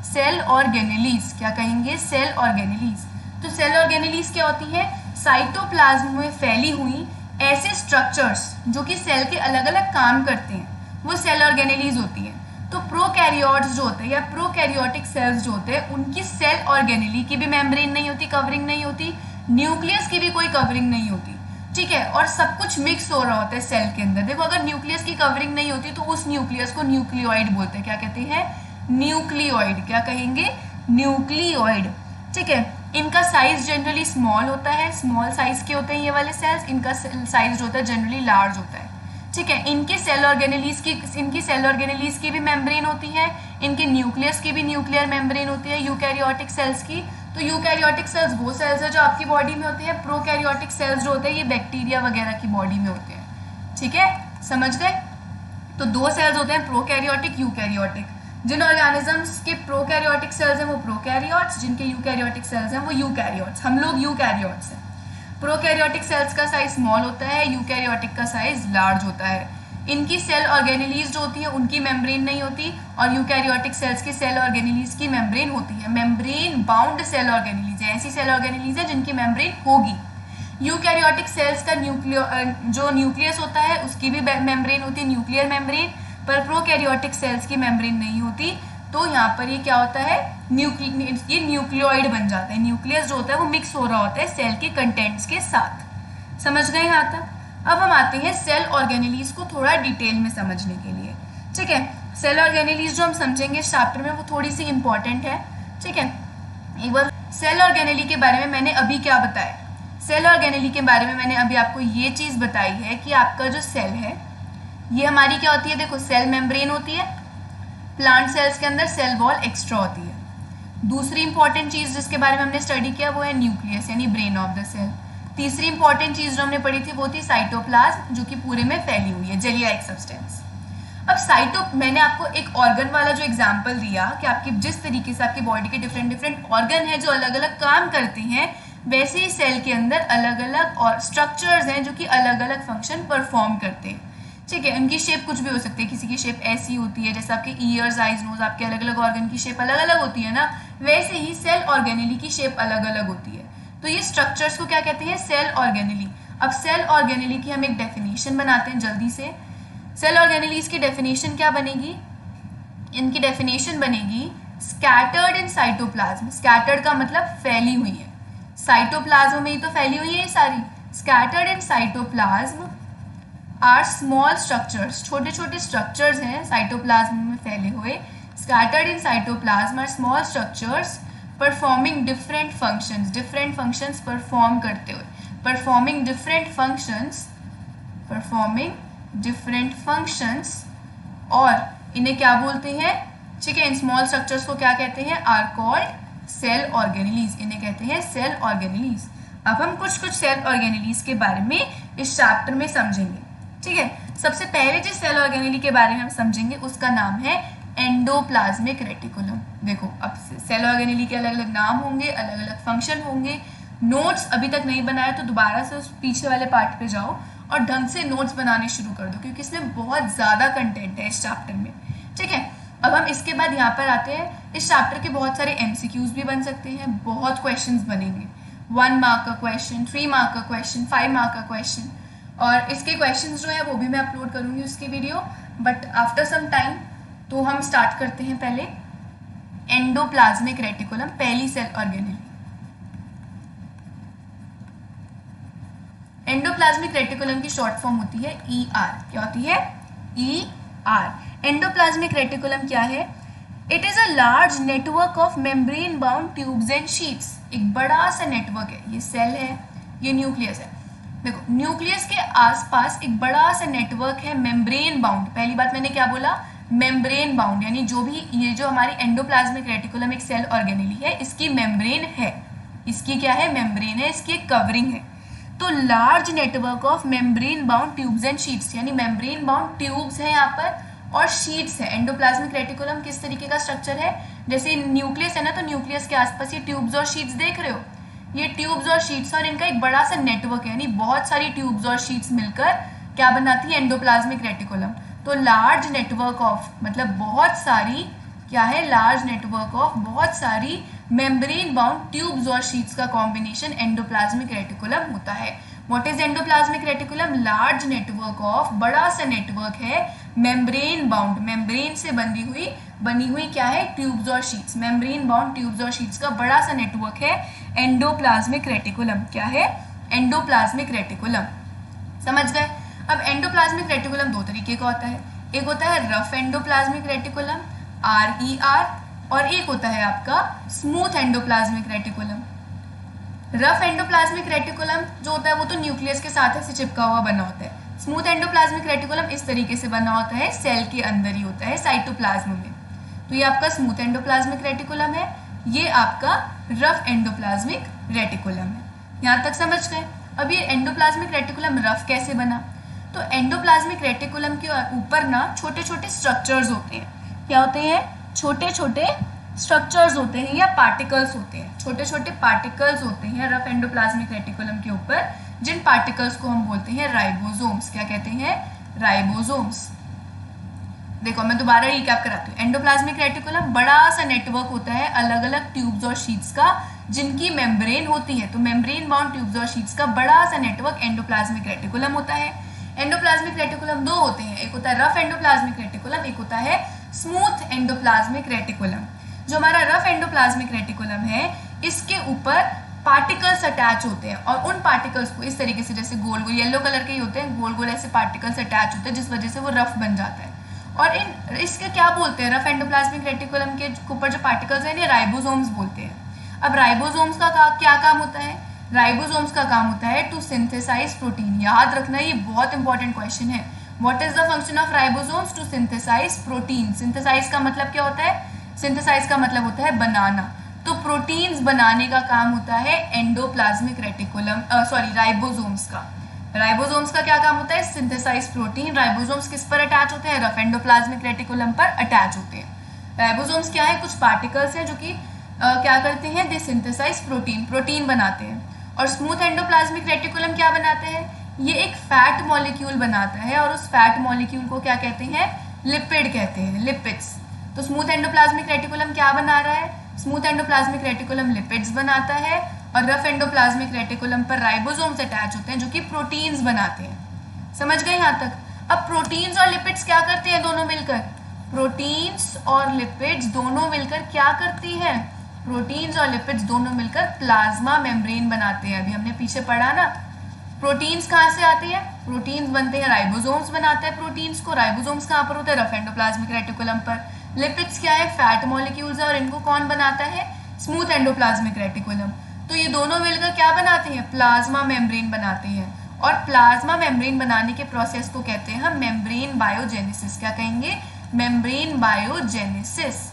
सेल ऑर्गेनेलीज। क्या कहेंगे, सेल ऑर्गेनेलीज। तो सेल ऑर्गेनेलीज क्या होती है, साइटोप्लाज्म में फैली हुई ऐसे स्ट्रक्चर्स जो कि सेल के अलग अलग काम करते हैं, वो सेल ऑर्गेनेलीज होती है। तो प्रोकैरियोट्स जो होते हैं या प्रोकैरियोटिक सेल्स जो होते हैं उनकी सेल ऑर्गेनेली की भी मेम्ब्रेन नहीं होती, कवरिंग नहीं होती, न्यूक्लियस की भी कोई कवरिंग नहीं होती, ठीक है। और सब कुछ मिक्स हो रहा होता है सेल के अंदर। देखो अगर न्यूक्लियस की कवरिंग नहीं होती तो उस न्यूक्लियस को न्यूक्लियोइड बोलते हैं। क्या कहते हैं, न्यूक्लियोइड। क्या कहेंगे, न्यूक्लियोइड, ठीक है। इनका साइज जनरली स्मॉल होता है, स्मॉल साइज के होते हैं ये वाले सेल्स, इनका साइज जो होता है जनरली लार्ज होता है, ठीक है। इनकी सेल ऑर्गेनेलीज की भी मेम्ब्रेन होती है, इनके न्यूक्लियस की भी न्यूक्लियर मेम्ब्रेन होती है यूकैरियोटिक सेल्स की। तो यूकैरियोटिक सेल्स वो सेल्स है जो आपकी बॉडी में होते हैं, प्रोकैरियोटिक सेल्स जो होते हैं ये बैक्टीरिया वगैरह की बॉडी में होते हैं, ठीक है, समझ गए। तो दो सेल्स होते हैं, प्रोकैरियोटिक, यूकैरियोटिक। जिन ऑर्गेनिजम्स के प्रोकैरियोटिक सेल्स हैं वो प्रोकैरियोट्स, जिनके यूकैरियोटिक सेल्स हैं वो यूकैरियोट्स। हम लोग यूकैरियोट्स हैं। प्रोकैरियोटिक सेल्स का साइज स्मॉल होता है, यूकैरियोटिक का साइज लार्ज होता है। इनकी सेल ऑर्गेनेलीज जो होती है उनकी मेम्ब्रेन नहीं होती, और यूकैरियोटिक सेल्स की सेल ऑर्गेनेलीज की मेम्ब्रेन होती है। मेम्ब्रेन बाउंड सेल ऑर्गेनेलीज है, ऐसी सेल ऑर्गेनेलीज है जिनकी मेम्ब्रेन होगी। यूकैरियोटिक सेल्स का जो न्यूक्लियस होता है उसकी भी मेम्ब्रेन होती है, न्यूक्लियर मेम्ब्रेन, पर प्रोकैरियोटिक सेल्स की मेम्ब्रेन नहीं होती। तो यहाँ पर ये क्या होता है, ये न्यूक्लियोइड बन जाता है। न्यूक्लियस जो होता है वो मिक्स हो रहा होता है सेल के कंटेंट्स के साथ। समझ गए यहाँ तक। अब हम आते हैं सेल ऑर्गेनेलीज को थोड़ा डिटेल में समझने के लिए, ठीक है। सेल ऑर्गेनेलीज जो हम समझेंगे इस चैप्टर में वो थोड़ी सी इंपॉर्टेंट है, ठीक है। एक बार सेल ऑर्गेनेली के बारे में मैंने अभी क्या बताया, सेल ऑर्गेनेली के बारे में मैंने अभी आपको ये चीज़ बताई है कि आपका जो सेल है ये हमारी क्या होती है, देखो सेल मेम्ब्रेन होती है, प्लांट सेल्स के अंदर सेल वॉल एक्स्ट्रा होती है। दूसरी इंपॉर्टेंट चीज़ जिसके बारे में हमने स्टडी किया वो है न्यूक्लियस यानी ब्रेन ऑफ द सेल। तीसरी इंपॉर्टेंट चीज़ जो हमने पढ़ी थी वो थी साइटोप्लाज्म, जो कि पूरे में फैली हुई है, जेलियाइक सब्सटेंस। अब मैंने आपको एक ऑर्गन वाला जो एग्जाम्पल दिया कि आपकी जिस तरीके से आपकी बॉडी के डिफरेंट डिफरेंट ऑर्गन है जो अलग अलग काम करते हैं, वैसे ही सेल के अंदर अलग अलग और स्ट्रक्चर्स हैं जो कि अलग अलग फंक्शन परफॉर्म करते हैं, ठीक है। उनकी शेप कुछ भी हो सकती है, किसी की शेप ऐसी होती है जैसे आपके ईयर्स, आइज, नोज, आपके अलग अलग ऑर्गन की शेप अलग अलग होती है ना, वैसे ही सेल ऑर्गेनेली की शेप अलग अलग होती है। तो ये स्ट्रक्चर्स को क्या कहते हैं, सेल ऑर्गेनेली। अब सेल ऑर्गेनेली की हम एक डेफिनेशन बनाते हैं जल्दी से। सेल ऑर्गेनेलीज की डेफिनेशन क्या बनेगी, इनकी डेफिनेशन बनेगी स्कैटर्ड इन साइटोप्लाज्म। स्कैटर्ड का मतलब फैली हुई है, साइटोप्लाज्म में ही तो फैली हुई है ये सारी। Scattered in cytoplasm are small structures, छोटे छोटे स्ट्रक्चर्स हैं साइटोप्लाज्म में फैले हुए। Scattered in cytoplasm are small structures performing different functions, different functions perform करते हुए, performing different functions, performing different functions, और इन्हें क्या बोलते हैं, ठीक है, इन स्मॉल स्ट्रक्चर्स को क्या कहते हैं, आर कॉल्ड सेल ऑर्गेनेलीज, इन्हें कहते हैं सेल ऑर्गेनेलीज। अब हम कुछ कुछ सेल ऑर्गेनेलीज के बारे में इस चैप्टर में समझेंगे, ठीक है। सबसे पहले जिस सेल ऑर्गेनेली के बारे में हम समझेंगे उसका नाम है एंडोप्लाज्मिक रेटिकुलम। देखो, अब सेल ऑर्गेनेली के अलग अलग नाम होंगे, अलग अलग फंक्शन होंगे। नोट्स अभी तक नहीं बनाया तो दोबारा से उस पीछे वाले पार्ट पे जाओ और ढंग से नोट्स बनाने शुरू कर दो, क्योंकि इसमें बहुत ज़्यादा कंटेंट है इस चैप्टर में, ठीक है। अब हम इसके बाद यहाँ पर आते हैं, इस चैप्टर के बहुत सारे MCQs भी बन सकते हैं, बहुत क्वेश्चंस बनेंगे, 1 मार्क का क्वेश्चन, 3 मार्क का क्वेश्चन, 5 मार्क का क्वेश्चन, और इसके क्वेश्चंस जो है वो भी मैं अपलोड करूँगी उसकी video, but after some time. तो हम स्टार्ट करते हैं पहले एंडोप्लाज्मिक रेटिकुलम, पहली सेल ऑर्गेनेली। एंडोप्लाज्मिक रेटिकुलम की शॉर्ट फॉर्म होती है ER। क्या होती है, ER। एंडोप्लाज्मिक रेटिकुलम क्या है, it is a large network of membrane bound tubes and sheets. एक बड़ा सा नेटवर्क है, ये सेल है, ये न्यूक्लियस है। देखो, न्यूक्लियस के आसपास एक बड़ा सा नेटवर्क है मेम्ब्रेन बाउंड। पहली बात मैंने क्या बोला, मेम्ब्रेन बाउंड, यानी जो भी ये जो हमारी एंडोप्लाज्मिक रेटिकुलम एक सेल ऑर्गेनेली है, इसकी मेम्ब्रेन है, इसकी क्या है, मेम्ब्रेन है, इसकी एक कवरिंग है। तो large network of membrane bound tubes and sheets, यानी मेम्ब्रेन बाउंड ट्यूब्स है यहाँ पर और शीट्स है। एंडोप्लाज्मिक रेटिकुलम किस तरीके का स्ट्रक्चर है, जैसे न्यूक्लियस है ना, तो न्यूक्लियस के आसपास ये ट्यूब्स और शीट्स देख रहे हो, ये ट्यूब्स और शीट्स, और इनका एक बड़ा सा नेटवर्क है, यानी बहुत सारी ट्यूब्स और शीट्स मिलकर क्या बनाती है, एंडोप्लाज्मिक रेटिकुलम। तो लार्ज नेटवर्क ऑफ मतलब बहुत सारी, क्या है, लार्ज नेटवर्क ऑफ बहुत सारी मेम्ब्रेन बाउंड ट्यूब्स और शीट्स का कॉम्बिनेशन एंडोप्लाज्मिक रेटिकुलम होता है। What is endoplasmic reticulum, large network of, बड़ा सा नेटवर्क है मेम्ब्रेन बाउंड, मेम्ब्रेन से बनी हुई क्या है, ट्यूब्स और शीट्स, मेम्ब्रेन बाउंड ट्यूब्स और शीट्स का बड़ा सा नेटवर्क है एंडोप्लाज्मिक रेटिकुलम। क्या है, एंडोप्लाज्मिक रेटिकुलम। समझ गए। अब एंडोप्लाज्मिक रेटिकुलम दो तरीके का होता है, एक होता है रफ एंडोप्लाज्मिक रेटिकुलम RER, और एक होता है आपका smooth endoplasmic reticulum. Rough endoplasmic reticulum जो होता है वो तो न्यूक्लियस के साथ ऐसे चिपका हुआ बना होता है। स्मूथ एंडोप्लाज्मिक रेटिकुलम इस तरीके से बना होता है, सेल के अंदर ही होता है, साइटोप्लाज्म में। तो ये आपका स्मूथ एंडोप्लाज्मिक रेटिकुलम है, ये आपका रफ एंडोप्लाज्मिक रेटिकुलम है। यहाँ तक समझ गए। अब ये एंडोप्लाज्मिक रेटिकुलम रफ कैसे बना, तो एंडोप्लाज्मिक रेटिकुलम के ऊपर ना छोटे छोटे स्ट्रक्चर्स होते हैं। क्या होते हैं, छोटे छोटे स्ट्रक्चर्स होते हैं या पार्टिकल्स होते हैं, छोटे छोटे पार्टिकल्स होते हैं रफ एंडोप्लाज्मिक रेटिकुलम के ऊपर, जिन पार्टिकल्स को हम बोलते हैं राइबोसोम्स। क्या कहते हैं, राइबोसोम्स। देखो मैं दोबारा रिकैप कराती हूँ। एंडोप्लाज्मिक रेटिकुलम बड़ा सा नेटवर्क होता है अलग अलग ट्यूब्स और शीट्स का, जिनकी मेम्ब्रेन होती है। तो मेम्ब्रेन बाउंड ट्यूब्स और शीट्स का बड़ा सा नेटवर्क एंडोप्लाज्मिक रेटिकुलम होता है। एंडोप्लाज्मिक रेटिकुलम दो होते हैं, एक होता है रफ एंडोप्लाज्मिक रेटिकुलम, एक होता है स्मूथ एंडोप्लाज्मिक रेटिकुलम। जो हमारा रफ एंडोप्लाज्मिक रेटिकुलम है, इसके ऊपर पार्टिकल्स अटैच होते हैं, और उन पार्टिकल्स को इस तरीके से, जैसे गोल गोल येलो कलर के ही होते हैं, गोल गोल ऐसे पार्टिकल्स अटैच होते हैं, जिस वजह से वो रफ बन जाता है। और इसके क्या बोलते हैं, रफ एंडोप्लाज्मिक रेटिकुलम के ऊपर जो पार्टिकल्स हैं, इन्हें राइबोसोम्स बोलते हैं। अब राइबोसोम्स का क्या काम होता है, राइबोसोम्स का काम होता है टू सिंथेसाइज प्रोटीन। याद रखना, ये बहुत इंपॉर्टेंट क्वेश्चन है। What is the function of ribosomes, to synthesize protein. Synthesize का मतलब क्या होता है, सिंथेसाइज का मतलब होता है बनाना। तो प्रोटीन्स बनाने का काम होता है एंडोप्लाज्मिक रेटिकुलम, राइबोसोम्स का। राइबोसोम्स का क्या काम होता है, सिंथेसाइज प्रोटीन। राइबोसोम्स किस पर अटैच होते हैं, रफ एंडोप्लाज्मिक रेटिकुलम पर अटैच होते हैं। राइबोसोम्स क्या है, कुछ पार्टिकल्स हैं जो कि क्या करते हैं, दे सिंथेसाइज प्रोटीन, प्रोटीन बनाते हैं। और स्मूथ एंडोप्लाज्मिक रेटिकुलम क्या बनाते हैं, ये एक फैट मॉलिक्यूल बनाता है, और उस फैट मॉलिक्यूल को क्या कहते हैं, लिपिड कहते हैं, लिपिड्स। तो स्मूथ एंडोप्लाज्मिक रेटिकुलम क्या बना रहा है, स्मूथ एंडोप्लाज्मिक रेटिकुलम लिपिड्स बनाता है, और रफ एंडोप्लाज्मिक रेटिकुलम पर राइबोसोम्स अटैच होते हैं जो कि प्रोटीन्स बनाते हैं। समझ गए यहाँ तक। अब प्रोटीन्स और लिपिड्स क्या करते हैं, दोनों मिलकर, प्रोटीन्स और लिपिड्स दोनों मिलकर क्या करती हैं, प्रोटीन्स और लिपिड्स दोनों मिलकर प्लाज्मा मेम्ब्रेन बनाते हैं। अभी हमने पीछे पढ़ा ना, प्रोटीन्स कहाँ से आती है, प्रोटीन्स बनते हैं, राइबोसोम्स बनाते हैं प्रोटीन्स को। राइबोसोम्स कहाँ पर होते हैं, रफ एंडोप्लाज्मिक रेटिकुलम पर। लिपिड्स क्या है, फैट मॉलिक्यूल्स है, और इनको कौन बनाता है, स्मूथ एंडोप्लाज्मिक रेटिकुलम। तो ये दोनों मिलकर क्या बनाते हैं, प्लाज्मा मेम्ब्रेन बनाते हैं। और प्लाज्मा मेम्ब्रेन बनाने के प्रोसेस को कहते हैं हम मेम्ब्रेन बायोजेनेसिस। क्या कहेंगे? Membrane biogenesis.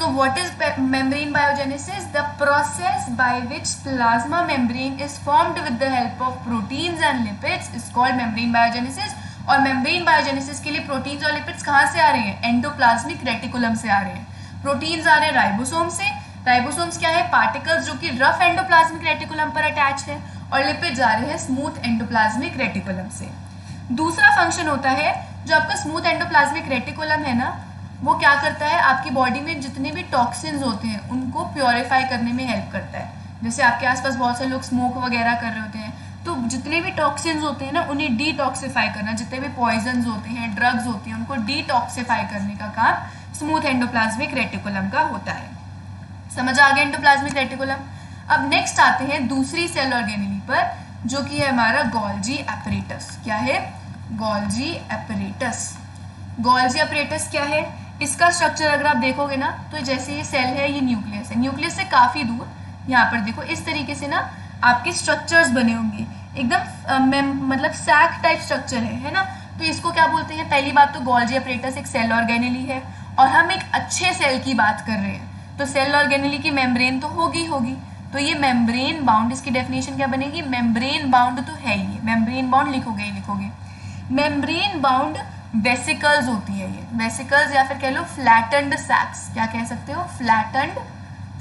तो what is membrane biogenesis? The process by which plasma membrane is formed with the help of proteins and lipids is called membrane biogenesis. और मेम्ब्रेन बायोजेनेसिस के लिए प्रोटीन्स और लिपिड्स कहाँ से आ रहे हैं? एंडोप्लाज्मिक रेटिकुलम से आ रहे हैं। प्रोटीन्स आ रहे हैं राइबोसोम से। राइबोसोम्स क्या है? पार्टिकल्स जो कि रफ एंडोप्लाज्मिक रेटिकुलम पर अटैच है। और लिपिड्स आ रहे हैं स्मूथ एंडोप्लाज्मिक रेटिकुलम से। दूसरा फंक्शन होता है जो आपका स्मूथ एंडोप्लाज्मिक रेटिकुलम है ना, वो क्या करता है? आपकी बॉडी में जितने भी टॉक्सिन्स होते हैं उनको प्योरीफाई करने में हेल्प करता है। जैसे आपके आसपास बहुत से लोग स्मोक वगैरह कर रहे होते हैं, तो जितने भी टॉक्सिन्स होते हैं ना उन्हें डिटॉक्सिफाई करना, जितने भी पॉइजन्स होते हैं, ड्रग्स होती हैं, उनको डिटॉक्सिफाई करने का काम स्मूथ एंडोप्लाज्मिक रेटिकुलम का होता है। समझ आ गया एंडोप्लाज्मिक रेटिकुलम? अब नेक्स्ट आते हैं दूसरी सेल ऑर्गेनेली पर, जो कि है हमारा गोल्जी एपरेटस। क्या है? Golgi apparatus. गोल्जी एपरेटस क्या है? इसका स्ट्रक्चर अगर आप देखोगे ना, तो जैसे ये सेल है, ये न्यूक्लियस है। न्यूक्लियस से काफी दूर यहाँ पर देखो इस तरीके से ना आपके स्ट्रक्चर्स बने होंगे, एकदम मतलब सैक टाइप स्ट्रक्चर है ना। तो इसको क्या बोलते हैं? पहली बात तो गोल्जी एपरेटस एक सेल ऑर्गेनेली है, और हम एक अच्छे सेल की बात कर रहे हैं, तो सेल ऑर्गेनेली की मेम्ब्रेन तो होगी, तो ये मेम्ब्रेन बाउंड, इसकी डेफिनेशन क्या बनेगी? मेम्ब्रेन बाउंड तो है ही, मेम्ब्रेन बाउंड लिखोगे। मेम्ब्रेन बाउंड वेसिकल्स होती है, ये वेसिकल्स या फिर कह लो फ्लैटेंड सैक्स। क्या कह सकते हो? फ्लैटेंड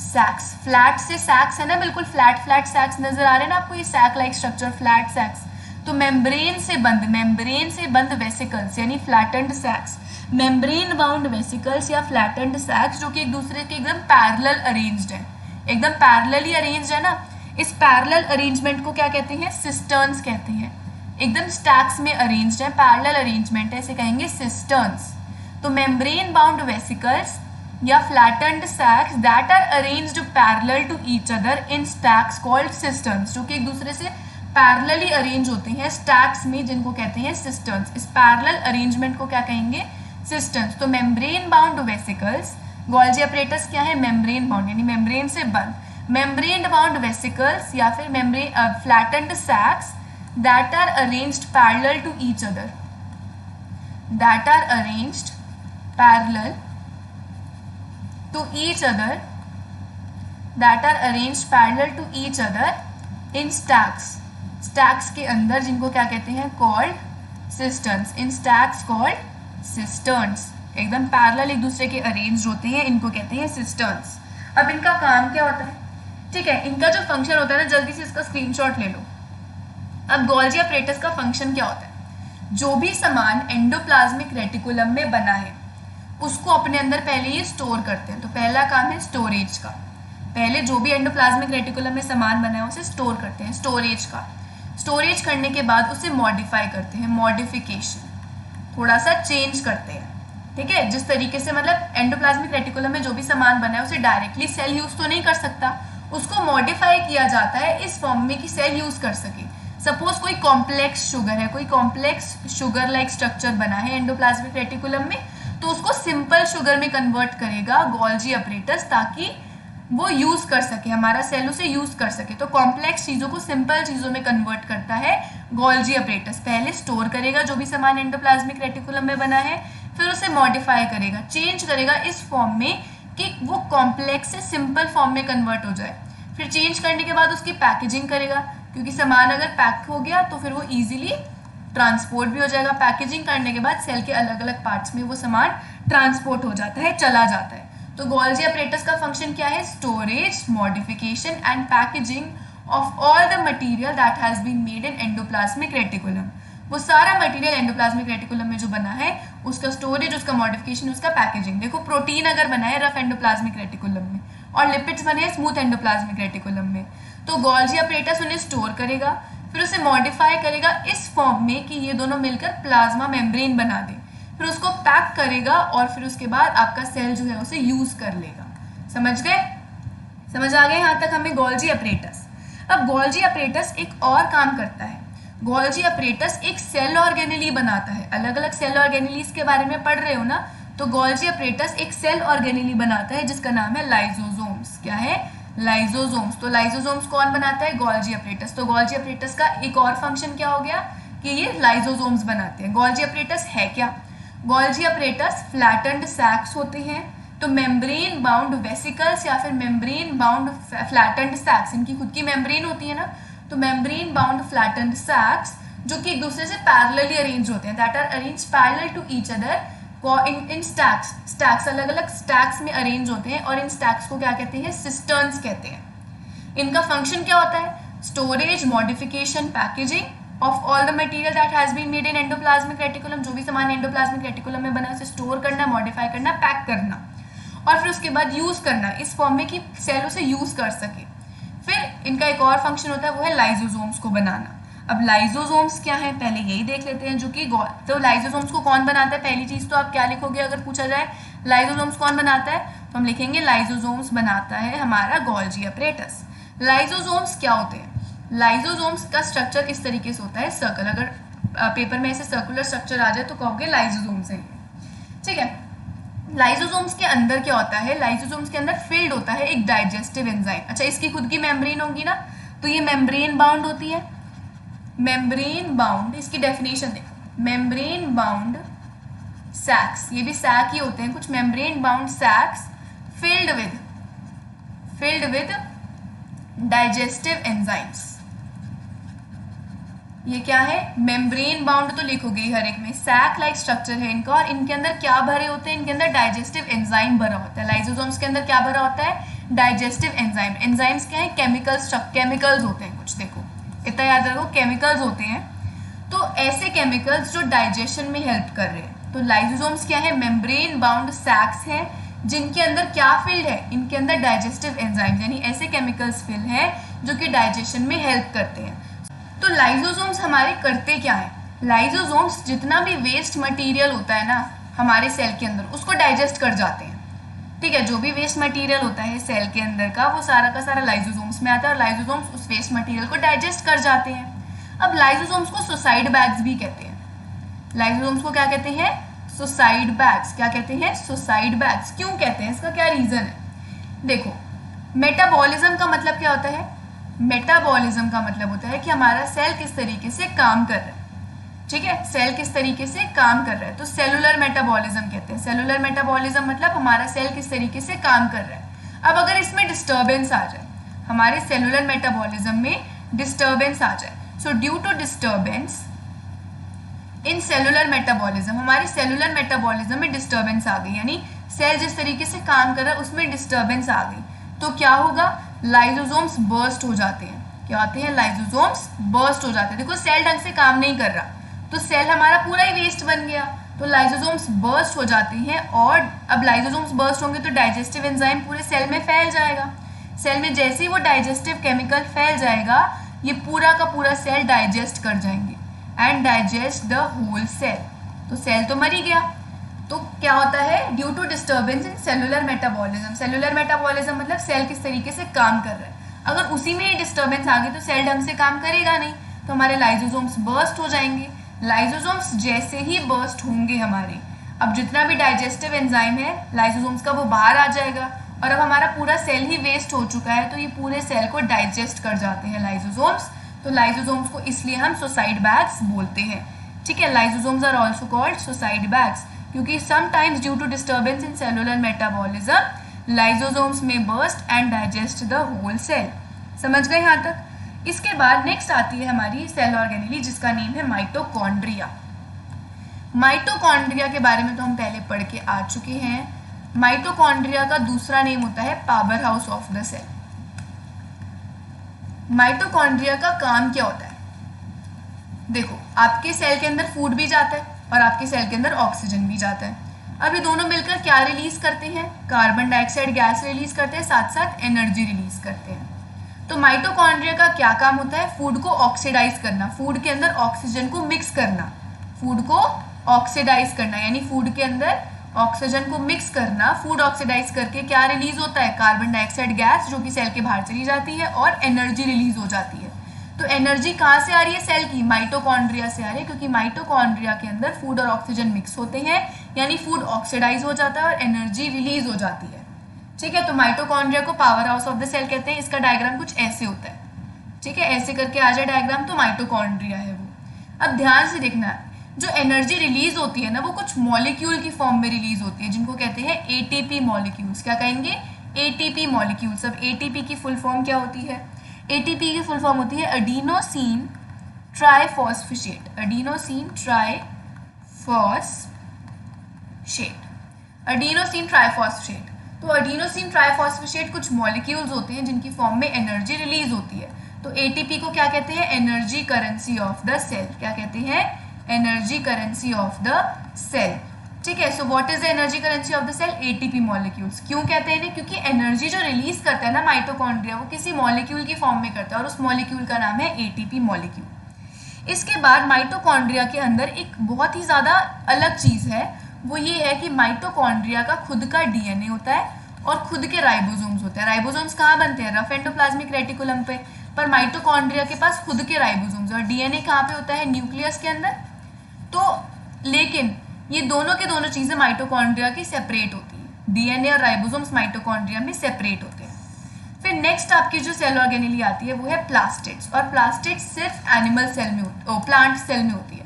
सैक्स। फ्लैट से सैक्स है ना, बिल्कुल फ्लैट सैक्स नजर आ रहे हैं ना आपको, ये सैक लाइक स्ट्रक्चर, फ्लैट सैक्स। तो मेम्ब्रेन से बंद वेसिकल्स यानी फ्लैटेंड सैक्स, मेम्ब्रेन बाउंड वेसिकल्स या फ्लैटेंड सैक्स, जो कि एक दूसरे के एकदम पैरेलल अरेंज्ड है, एकदम पैरेलली अरेंज्ड है ना। इस पैरेलल अरेंजमेंट को क्या कहते हैं? सिस्टर्न्स कहते हैं। एकदम स्टैक्स में अरेंज्ड है, पैरेलल अरेंजमेंट है, इसे कहेंगे सिस्टर्न्स। तो मेम्ब्रेन बाउंड वेसिकल्स या flattened sacs that are arranged parallel to each other in stacks called cisterns, जो कि एक दूसरे से पैरेलली अरेंज होते हैं स्टैक्स में, जिनको कहते हैं सिस्टर्न्स। इस पैरेलल अरेंजमेंट को क्या कहेंगे? सिस्टर्न्स। तो membrane bound vesicles, Golgi apparatus क्या है? मेम्ब्रेन बाउंड यानी मेम्ब्रेन से बंद। मेम्ब्रेन बाउंड वेसिकल्स या फिर membrane flattened sacs that are arranged parallel to each other, that are arranged parallel to each other, that are arranged parallel to each other in stacks, stacks के अंदर, जिनको क्या कहते हैं? called cisterns, in stacks called cisterns। एकदम पैरेलल एक दूसरे के अरेंज होते हैं, इनको कहते हैं सिस्टर्न्स। अब इनका काम क्या होता है? ठीक है, इनका जो फंक्शन होता है ना, जल्दी से इसका स्क्रीनशॉट ले लो। अब गोल्जी एपरेटस का फंक्शन क्या होता है? जो भी सामान एंडोप्लाज्मिक रेटिकुलम में बना है उसको अपने अंदर पहले ये स्टोर करते हैं। तो पहला काम है स्टोरेज का। पहले जो भी एंडोप्लाज्मिक रेटिकुलम में सामान बना है उसे स्टोर करते हैं, स्टोरेज का। स्टोरेज करने के बाद उसे मॉडिफाई करते हैं, मॉडिफिकेशन, थोड़ा सा चेंज करते हैं। ठीक है, जिस तरीके से मतलब एंडोप्लाज्मिक रेटिकुलम में जो भी सामान बना है उसे डायरेक्टली सेल यूज तो नहीं कर सकता, उसको मॉडिफाई किया जाता है इस फॉर्म में कि सेल यूज कर सके। सपोज कोई कॉम्प्लेक्स शुगर है, कोई कॉम्प्लेक्स शुगर लाइक स्ट्रक्चर बना है एंडोप्लाज्मिक रेटिकुलम में, तो उसको सिंपल शुगर में कन्वर्ट करेगा गोल्जी एपरेटस, ताकि वो यूज कर सके, हमारा सेल उसे यूज कर सके। तो कॉम्प्लेक्स चीजों को सिंपल चीजों में कन्वर्ट करता है गोल्जी एपरेटस। पहले स्टोर करेगा जो भी सामान एंडोप्लाज्मिक रेटिकुलम में बना है, फिर उसे मॉडिफाई करेगा, चेंज करेगा इस फॉर्म में कि वो कॉम्प्लेक्स से सिंपल फॉर्म में कन्वर्ट हो जाए। फिर चेंज करने के बाद उसकी पैकेजिंग करेगा, क्योंकि सामान अगर पैक हो गया तो फिर वो इजीली ट्रांसपोर्ट भी हो जाएगा। पैकेजिंग करने के बाद सेल के अलग अलग पार्ट्स में वो सामान ट्रांसपोर्ट हो जाता है, चला जाता है। तो गोल्जी एपरेटस का फंक्शन क्या है? Storage, modification and packaging of all the material that has been made in endoplasmic reticulum. वो सारा मटेरियल एंडोप्लाज्मिक रेटिकुलम में जो बना है उसका स्टोरेज, उसका मॉडिफिकेशन, उसका पैकेजिंग। देखो प्रोटीन अगर बना है रफ एंडोप्लाज्मिक रेटिकुलम में और लिपिड्स बने हैं स्मूथ एंडोप्लाज्मिक रेटिकुलम में, तो गोल्जी एपरेटस उन्हें स्टोर करेगा, फिर उसे मॉडिफाई करेगा इस फॉर्म में कि ये दोनों मिलकर प्लाज्मा मेम्ब्रेन बना दे, फिर उसको पैक करेगा और फिर उसके बाद आपका सेल जो है उसे यूज कर लेगा। समझ गए? समझ आ गए यहाँ तक हमें गोल्जी एपरेटस। अब गोल्जी एपरेटस एक और काम करता है। गोल्जी एपरेटस एक सेल ऑर्गेनेली बनाता है। अलग अलग सेल ऑर्गेनेलीज के बारे में पढ़ रहे हो ना, तो गोल्जी एपरेटस एक सेल ऑर्गेनेली बनाता है जिसका नाम है लाइसोसोम्स। क्या है? लाइजोसोम्स। तो लाइजोसोम्स कौन बनाता है? Golgi apparatus. तो गोल्जी अपरेटस का एक और फंक्शन क्या हो गया कि ये लाइजोसोम्स बनाते हैं। गोल्जी अपरेटस है क्या? गोल्जी अपरेटस फ्लैटेंड सैक्स होते हैं। तो मेम्ब्रेन बाउंड वेसिकल्स या फिर मेम्ब्रेन बाउंड फ्लैटेंड सैक्स, इनकी खुद की मेम्ब्रेन होती है ना, तो मेम्ब्रेन बाउंड फ्लैटेंड सैक्स जो कि एक दूसरे से पैरेलली अरेंज होते हैं, that are arrange parallel to each other in stacks. Stacks अलग अलग स्टैक्स में अरेंज होते हैं और इन स्टैक्स को क्या कहते हैं? सिस्टर्न्स कहते हैं। इनका फंक्शन क्या होता है? Storage, modification, packaging of all the material that has been made in endoplasmic reticulum. जो भी सामान एंडोप्लाज्मिक रेटिकुलम में बना उसे स्टोर करना, मॉडिफाई करना, पैक करना और फिर उसके बाद यूज करना इस फॉर्म में कि सेल उसे यूज कर सके। फिर इनका एक और फंक्शन होता है, वो है लाइजोसोम्स को बनाना। अब लाइजोसोम्स क्या है पहले यही देख लेते हैं, जो कि तो लाइजोसोम्स को कौन बनाता है? पहली चीज तो आप क्या लिखोगे अगर पूछा जाए लाइजोसोम्स कौन बनाता है, तो हम लिखेंगे लाइजोसोम्स बनाता है हमारा गोल्जी अपरेटस। लाइजोसोम्स क्या होते हैं? लाइजोसोम्स का स्ट्रक्चर इस तरीके से होता है, सर्कल। अगर पेपर में ऐसे सर्कुलर स्ट्रक्चर आ जाए तो कहोगे लाइजोसोम्स है, ठीक है। लाइजोसोम्स के अंदर क्या होता है? लाइजोसोम्स के अंदर फील्ड होता है एक डाइजेस्टिव एंजाइम। अच्छा, इसकी खुद की मेम्ब्रेन होगी ना, तो ये मेम्ब्रेन बाउंड होती है। मेम्ब्रेन बाउंड, इसकी डेफिनेशन देखो, मेम्ब्रेन बाउंड सैक्स, ये भी सैक ही होते हैं कुछ, membrane bound sacs filled with digestive enzymes. ये क्या है? मेम्ब्रेन बाउंड तो लिखोगे हर एक में, सैक लाइक स्ट्रक्चर है इनका और इनके अंदर क्या भरे होते हैं? इनके अंदर डाइजेस्टिव एंजाइम भरा होता है। लाइजोसोम्स के अंदर क्या भरा होता है? Digestive enzyme. एंजाइम्स क्या है? केमिकल्स होते हैं कुछ, देखो इतना याद रखो, केमिकल्स होते हैं। तो ऐसे केमिकल्स जो डाइजेशन में हेल्प कर रहे हैं। तो लाइजोसोम्स क्या है? मेम्ब्रेन बाउंड सैक्स हैं जिनके अंदर क्या फील्ड है? इनके अंदर डाइजेस्टिव एंजाइम, यानी ऐसे केमिकल्स फील्ड हैं जो कि डाइजेशन में हेल्प करते हैं। तो लाइजोसोम्स हमारे करते क्या है? लाइजोसोम्स जितना भी वेस्ट मटेरियल होता है ना हमारे सेल के अंदर, उसको डाइजेस्ट कर जाते हैं, ठीक है। जो भी वेस्ट मटेरियल होता है सेल के अंदर का, वो सारा का सारा लाइजोसोम्स में आता है और लाइजोसोम्स उस वेस्ट मटेरियल को डाइजेस्ट कर जाते हैं। अब लाइजोसोम्स को सुसाइड बैग्स भी कहते हैं। लाइजोसोम्स को क्या कहते हैं? Suicide bags. क्या कहते हैं? Suicide bags. क्यों कहते हैं? इसका क्या रीजन है? देखो, मेटाबॉलिज्म का मतलब क्या होता है? मेटाबॉलिज्म का मतलब होता है कि हमारा सेल किस तरीके से काम कर रहा है, ठीक है। सेल किस तरीके से काम कर रहा है, तो सेलुलर मेटाबॉलिज्म कहते हैं। सेलुलर मेटाबॉलिज्म मतलब हमारा सेल किस तरीके से काम कर रहा है। अब अगर इसमें डिस्टर्बेंस आ जाए, हमारे सेलुलर मेटाबॉलिज्म में डिस्टर्बेंस आ जाए, so due to disturbance in cellular metabolism, हमारे सेलुलर मेटाबॉलिज्म में डिस्टर्बेंस आ गई, यानी सेल जिस तरीके से काम कर रहा है उसमें डिस्टर्बेंस आ गई, तो क्या होगा? लाइजोसोम्स बर्स्ट हो जाते हैं। क्या होते हैं? लाइजोसोम्स बर्स्ट हो जाते हैं। देखो, सेल ढंग से काम नहीं कर रहा तो सेल हमारा पूरा ही वेस्ट बन गया, तो लाइजोसोम्स बर्स्ट हो जाते हैं। और अब लाइजोसोम्स बर्स्ट होंगे तो डाइजेस्टिव एंजाइम पूरे सेल में फैल जाएगा। सेल में जैसे ही वो डाइजेस्टिव केमिकल फैल जाएगा, ये पूरा का पूरा सेल डाइजेस्ट कर जाएंगे and digest the whole cell. तो सेल तो मर ही गया। तो क्या होता है? Due to disturbance in cellular metabolism. Cellular metabolism मतलब सेल किस तरीके से काम कर रहा है। अगर उसी में ही डिस्टर्बेंस आ गई तो सेल ढंग से काम करेगा नहीं, तो हमारे लाइजोसोम्स बर्स्ट हो जाएंगे। लाइजोसोम्स जैसे ही बर्स्ट होंगे हमारे, अब जितना भी डाइजेस्टिव एंजाइम है लाइजोसोम्स का वो बाहर आ जाएगा और अब हमारा पूरा सेल ही वेस्ट हो चुका है, तो ये पूरे सेल को डाइजेस्ट कर जाते हैं लाइजोसोम्स। तो लाइजोसोम्स को इसलिए हम सुसाइड बैग्स बोलते हैं, ठीक है। Lysosomes are also called suicide bags क्योंकि sometimes due to disturbance in cellular metabolism lysosomes में burst and digest the whole cell. समझ गए यहाँ तक? इसके बाद नेक्स्ट आती है हमारी सेल ऑर्गेनेली जिसका नेम है माइटोकॉन्ड्रिया। माइटोकॉन्ड्रिया के बारे में तो हम पहले पढ़ के आ चुके हैं। माइटोकॉन्ड्रिया का दूसरा नेम होता है power house of the cell. Mitochondria का काम क्या होता है? देखो, आपके सेल के अंदर फूड भी जाता है और आपके सेल के अंदर ऑक्सीजन भी जाता है। अब ये दोनों मिलकर क्या रिलीज करते हैं? कार्बन डाइऑक्साइड गैस रिलीज करते हैं, साथ साथ एनर्जी रिलीज करते हैं। तो माइटोकॉन्ड्रिया का क्या काम होता है? फूड को ऑक्सीडाइज करना, फूड के अंदर ऑक्सीजन को मिक्स करना, फूड को ऑक्सीडाइज करना, यानी फूड के अंदर ऑक्सीजन को मिक्स करना। फूड ऑक्सीडाइज करके क्या रिलीज होता है? कार्बन डाइऑक्साइड गैस जो कि सेल के बाहर चली जाती है और एनर्जी रिलीज हो जाती है। तो एनर्जी कहाँ से आ रही है सेल की? माइटोकॉन्ड्रिया से आ रही है, क्योंकि माइटोकॉन्ड्रिया के अंदर फूड और ऑक्सीजन मिक्स होते हैं, यानी फूड ऑक्सीडाइज हो जाता है और एनर्जी रिलीज हो जाती है। ठीक है, तो माइटोकॉन्ड्रिया को power house of the cell कहते हैं। इसका डायग्राम कुछ ऐसे होता है, ठीक है, ऐसे करके आ जाए डायग्राम, तो माइटोकॉन्ड्रिया है वो। अब ध्यान से देखना, जो एनर्जी रिलीज होती है ना वो कुछ मॉलिक्यूल की फॉर्म में रिलीज होती है, जिनको कहते हैं एटीपी मॉलिक्यूल्स। क्या कहेंगे? ATP molecules. अब एटीपी की फुल फॉर्म क्या होती है? एटीपी की फुल फॉर्म होती है adenosine triphosphate. Adenosine triphosphate, adenosine triphosphate. तो एडिनोसिन ट्राइफॉस्फेट कुछ मॉलिक्यूल्स होते हैं जिनकी फॉर्म में एनर्जी रिलीज होती है। तो एटीपी को क्या कहते हैं? Energy currency of the cell. क्या कहते हैं? Energy currency of the cell. ठीक है, so what is the energy currency of the cell? ATP molecules. क्यों कहते हैं? क्योंकि एनर्जी जो रिलीज करता है ना माइटोकॉन्ड्रिया, वो किसी मॉलिक्यूल की फॉर्म में करता है और उस मॉलिक्यूल का नाम है एटीपी मॉलिक्यूल। इसके बाद माइटोकॉन्ड्रिया के अंदर एक बहुत ही ज़्यादा अलग चीज़ है, वो ये है कि माइटोकॉन्ड्रिया का खुद का डीएनए होता है और खुद के राइबोसोम्स होते हैं। राइबोसोम्स कहाँ बनते हैं? रफ एंडोप्लाज्मिक रेटिकुलम पे। पर माइटोकॉन्ड्रिया के पास खुद के राइबोसोम्स, और डीएनए कहाँ पे होता है? न्यूक्लियस के अंदर। तो लेकिन ये दोनों के दोनों चीज़ें माइटोकॉन्ड्रिया की सेपरेट होती है। डीएनए और राइबोसोम्स माइटोकॉन्ड्रिया में सेपरेट होते हैं। फिर नेक्स्ट आपकी जो सेल ऑर्गेनेली आती है वो है प्लास्टिड्स, और प्लास्टिड्स सिर्फ एनिमल सेल में प्लांट सेल में होती है।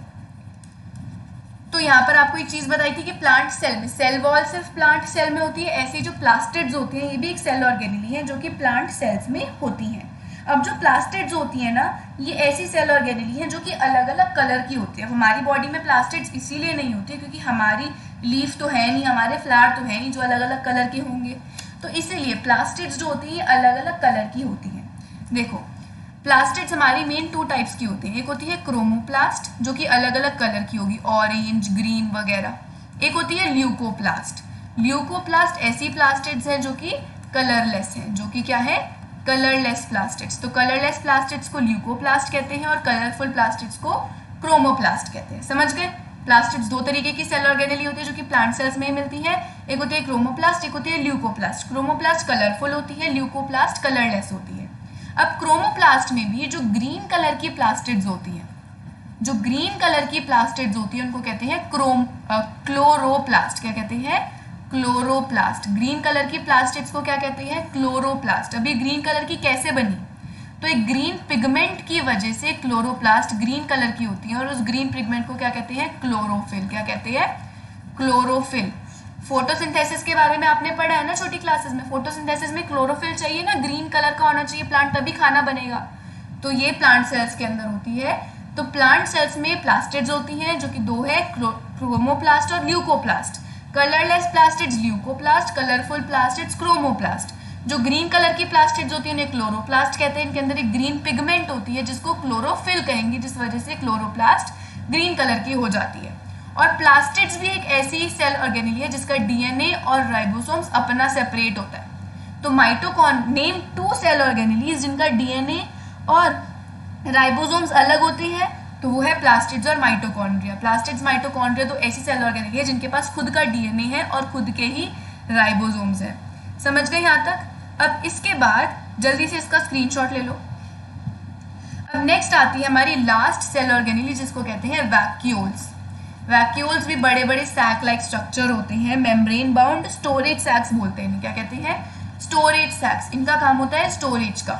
तो यहाँ पर आपको एक चीज बताई थी कि प्लांट सेल में सेल वॉल सिर्फ प्लांट सेल में होती है, ऐसी जो प्लास्टिड्स होती हैं ये भी एक सेल ऑर्गेनेली है जो कि प्लांट सेल्स में होती हैं। अब जो प्लास्टिड्स होती है ना, ये ऐसी सेल ऑर्गेनेली हैं जो कि अलग अलग कलर की होती है। हमारी बॉडी में प्लास्टिड्स इसीलिए नहीं होती क्योंकि हमारी लीफ तो है नहीं, हमारे फ्लावर तो है नहीं जो अलग अलग कलर के होंगे, तो इसीलिए प्लास्टिड्स जो होती है अलग अलग कलर की होती हैं। देखो, प्लास्टिड्स हमारी मेन 2 टाइप्स की होती है। एक होती है क्रोमोप्लास्ट जो कि अलग अलग कलर की होगी, ऑरेंज, ग्रीन वगैरह। एक होती है ल्यूकोप्लास्ट। ल्यूकोप्लास्ट ऐसी प्लास्टिड्स हैं जो कि कलरलेस हैं, जो कि क्या है? Colourless plastids. तो कलरलेस प्लास्टिड्स को ल्यूकोप्लास्ट कहते हैं और कलरफुल प्लास्टिड्स को क्रोमोप्लास्ट कहते हैं। समझ गए? प्लास्टिड्स 2 तरीके की सेल ऑर्गेनेली होती है जो कि प्लांट सेल्स में ही मिलती है। एक होती है क्रोमोप्लास्ट, एक होती है ल्यूकोप्लास्ट। क्रोमोप्लास्ट कलरफुल होती है, ल्यूकोप्लास्ट कलरलेस होती है। अब क्रोमोप्लास्ट में भी जो ग्रीन कलर की प्लास्टिड्स होती हैं, जो ग्रीन कलर की प्लास्टिड्स होती है उनको कहते हैं क्लोरोप्लास्ट। क्या कहते हैं? क्लोरोप्लास्ट। ग्रीन कलर की प्लास्टिड्स को क्या कहते हैं? क्लोरोप्लास्ट। अभी ग्रीन कलर की कैसे बनी? तो एक ग्रीन पिगमेंट की वजह से क्लोरोप्लास्ट ग्रीन कलर की होती है और उस ग्रीन पिगमेंट को क्या कहते हैं? क्लोरोफिल। क्या कहते हैं? क्लोरोफिल। फोटोसिंथेसिस के बारे में आपने पढ़ा है ना छोटी क्लासेस में। फोटोसिंथेसिस में क्लोरोफिल चाहिए ना, ग्रीन कलर का होना चाहिए प्लांट, तभी खाना बनेगा। तो ये प्लांट सेल्स के अंदर होती है। तो प्लांट सेल्स में प्लास्टिड्स होती हैं जो कि 2 है, क्रोमोप्लास्ट और leucoplast. Colourless plastids leucoplast, colourful plastids chromoplast. जो ग्रीन कलर की प्लास्टिड्स होती है उन्हें क्लोरोप्लास्ट कहते हैं। इनके अंदर एक ग्रीन पिगमेंट होती है जिसको क्लोरोफिल कहेंगे, जिस वजह से क्लोरोप्लास्ट ग्रीन कलर की हो जाती है। और प्लास्टिड्स भी एक ऐसी सेल ऑर्गेनेली है जिसका डीएनए और राइबोसोम्स अपना सेपरेट होता है। तो नेम 2 सेल ऑर्गेनेलीज जिनका डीएनए और राइबोसोम्स अलग होते हैं, तो वो है प्लास्टिड्स और माइटोकॉन्ड्रिया। प्लास्टिड्स, माइटोकॉन्ड्रिया तो ऐसी सेल ऑर्गेनेली है जिनके पास खुद का डीएनए है और खुद के ही राइबोसोम्स है। समझ गए यहाँ तक? अब इसके बाद जल्दी से इसका स्क्रीनशॉट ले लो। अब नेक्स्ट आती है हमारी लास्ट सेल ऑर्गेनेली जिसको कहते हैं वैक्यूल्स। वैक्यूल्स भी बड़े बड़े सैक लाइक स्ट्रक्चर होते हैं, मेम्ब्रेन बाउंड स्टोरेज सैक्स बोलते हैं। क्या कहते हैं? स्टोरेज सैक्स। इनका काम होता है स्टोरेज का।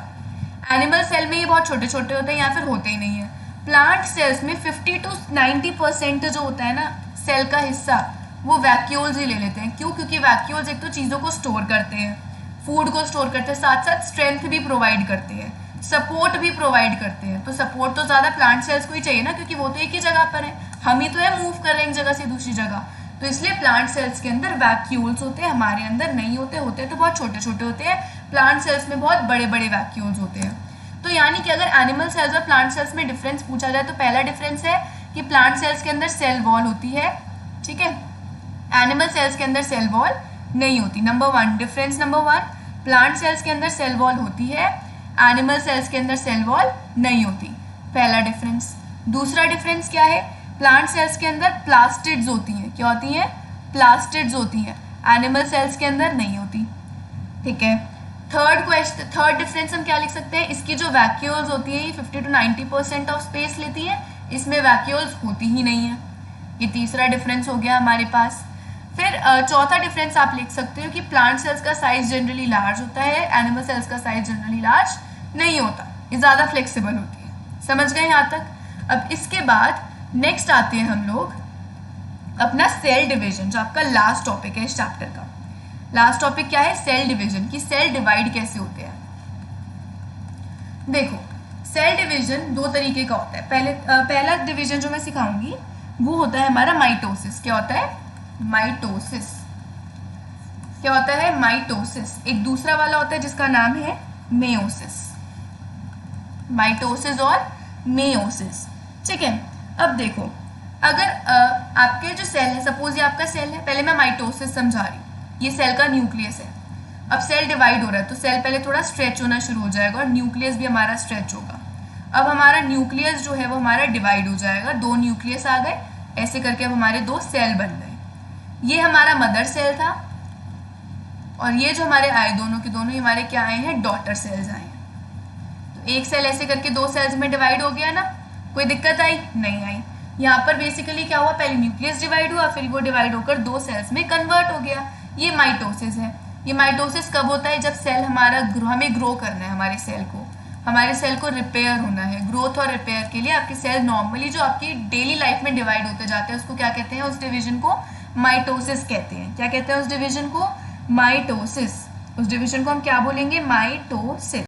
एनिमल सेल में ये बहुत छोटे छोटे होते हैं या फिर होते ही नहीं है। प्लांट सेल्स में 50 to 90% जो होता है ना सेल का हिस्सा, वो वैक्यूल्स ही ले लेते हैं। क्यों? क्योंकि वैक्यूल्स एक तो चीज़ों को स्टोर करते हैं, फूड को स्टोर करते हैं, साथ साथ स्ट्रेंथ भी प्रोवाइड करते हैं, सपोर्ट भी प्रोवाइड करते हैं। तो सपोर्ट तो ज़्यादा प्लांट सेल्स को ही चाहिए ना, क्योंकि वो तो एक ही जगह पर है, हम ही तो है मूव कर रहे हैं एक जगह से दूसरी जगह। तो इसलिए प्लांट सेल्स के अंदर वैक्यूल्स होते हैं, हमारे अंदर नहीं होते। होते तो बहुत छोटे छोटे होते हैं, प्लांट सेल्स में बहुत बड़े बड़े वैक्यूल्स होते हैं। तो यानी कि अगर एनिमल सेल्स और प्लांट सेल्स में डिफरेंस पूछा जाए तो पहला डिफरेंस है कि प्लांट सेल्स के अंदर सेल वॉल होती है, ठीक है, एनिमल सेल्स के अंदर सेल वॉल नहीं होती। Number 1 difference, number 1 plant cells के अंदर सेल वॉल होती है, एनिमल सेल्स के अंदर सेल वॉल नहीं होती, पहला डिफरेंस। दूसरा डिफरेंस क्या है? प्लांट सेल्स के अंदर प्लास्टिड्स होती हैं। क्या होती हैं? प्लास्टिड्स होती हैं, एनिमल सेल्स के अंदर नहीं होती, ठीक है। थर्ड डिफरेंस हम क्या लिख सकते हैं? इसकी जो वैक्यूल्स होती है ये 50 to 90% ऑफ स्पेस लेती है, इसमें वैक्यूल्स होती ही नहीं है। ये तीसरा डिफरेंस हो गया हमारे पास। फिर चौथा डिफरेंस आप लिख सकते हो कि प्लांट सेल्स का साइज जनरली लार्ज होता है, एनिमल सेल्स का साइज जनरली लार्ज नहीं होता, ये ज़्यादा फ्लेक्सिबल होती है। समझ गए यहाँ तक? अब इसके बाद नेक्स्ट आते हैं हम लोग अपना सेल डिवीजन, जो आपका लास्ट टॉपिक है इस चैप्टर का। लास्ट टॉपिक क्या है? सेल डिवीजन, कि सेल डिवाइड कैसे होते हैं। देखो, सेल डिवीजन दो तरीके का होता है। पहला डिवीजन जो मैं सिखाऊंगी वो होता है हमारा माइटोसिस। क्या होता है? माइटोसिस। क्या होता है? माइटोसिस। एक दूसरा वाला होता है जिसका नाम है मेयोसिस। माइटोसिस और मेयोसिस, ठीक है। अब देखो, अगर आपके जो सेल है, सपोज ये आपका सेल है, पहले मैं माइटोसिस समझा रही हूँ, ये सेल का न्यूक्लियस है। अब सेल डिवाइड हो रहा है तो सेल पहले थोड़ा स्ट्रेच होना शुरू हो जाएगा और न्यूक्लियस भी हमारा स्ट्रेच होगा। अब हमारा न्यूक्लियस जो है वो हमारा डिवाइड हो जाएगा, दो न्यूक्लियस आ गए, ऐसे करके अब हमारे दो सेल बन गए। ये हमारा मदर सेल था और ये जो हमारे आए दोनों के दोनों हमारे क्या आए हैं? डॉटर सेल्स आए हैं। तो एक सेल ऐसे करके दो सेल्स में डिवाइड हो गया ना, कोई दिक्कत आई? नहीं आई। यहाँ पर बेसिकली क्या हुआ? पहले न्यूक्लियस डिवाइड हुआ, फिर वो डिवाइड होकर दो सेल्स में कन्वर्ट हो गया। ये माइटोसिस है। ये माइटोसिस कब होता है? जब सेल हमें ग्रो करना है, हमारे सेल को रिपेयर होना है। ग्रोथ और रिपेयर के लिए आपके सेल नॉर्मली जो आपकी डेली लाइफ में डिवाइड होते जाते हैं, उसको क्या कहते हैं? उस डिवीजन को माइटोसिस कहते हैं। क्या कहते हैं उस डिवीजन को? माइटोसिस। उस डिवीजन को हम क्या बोलेंगे? माइटोसिस।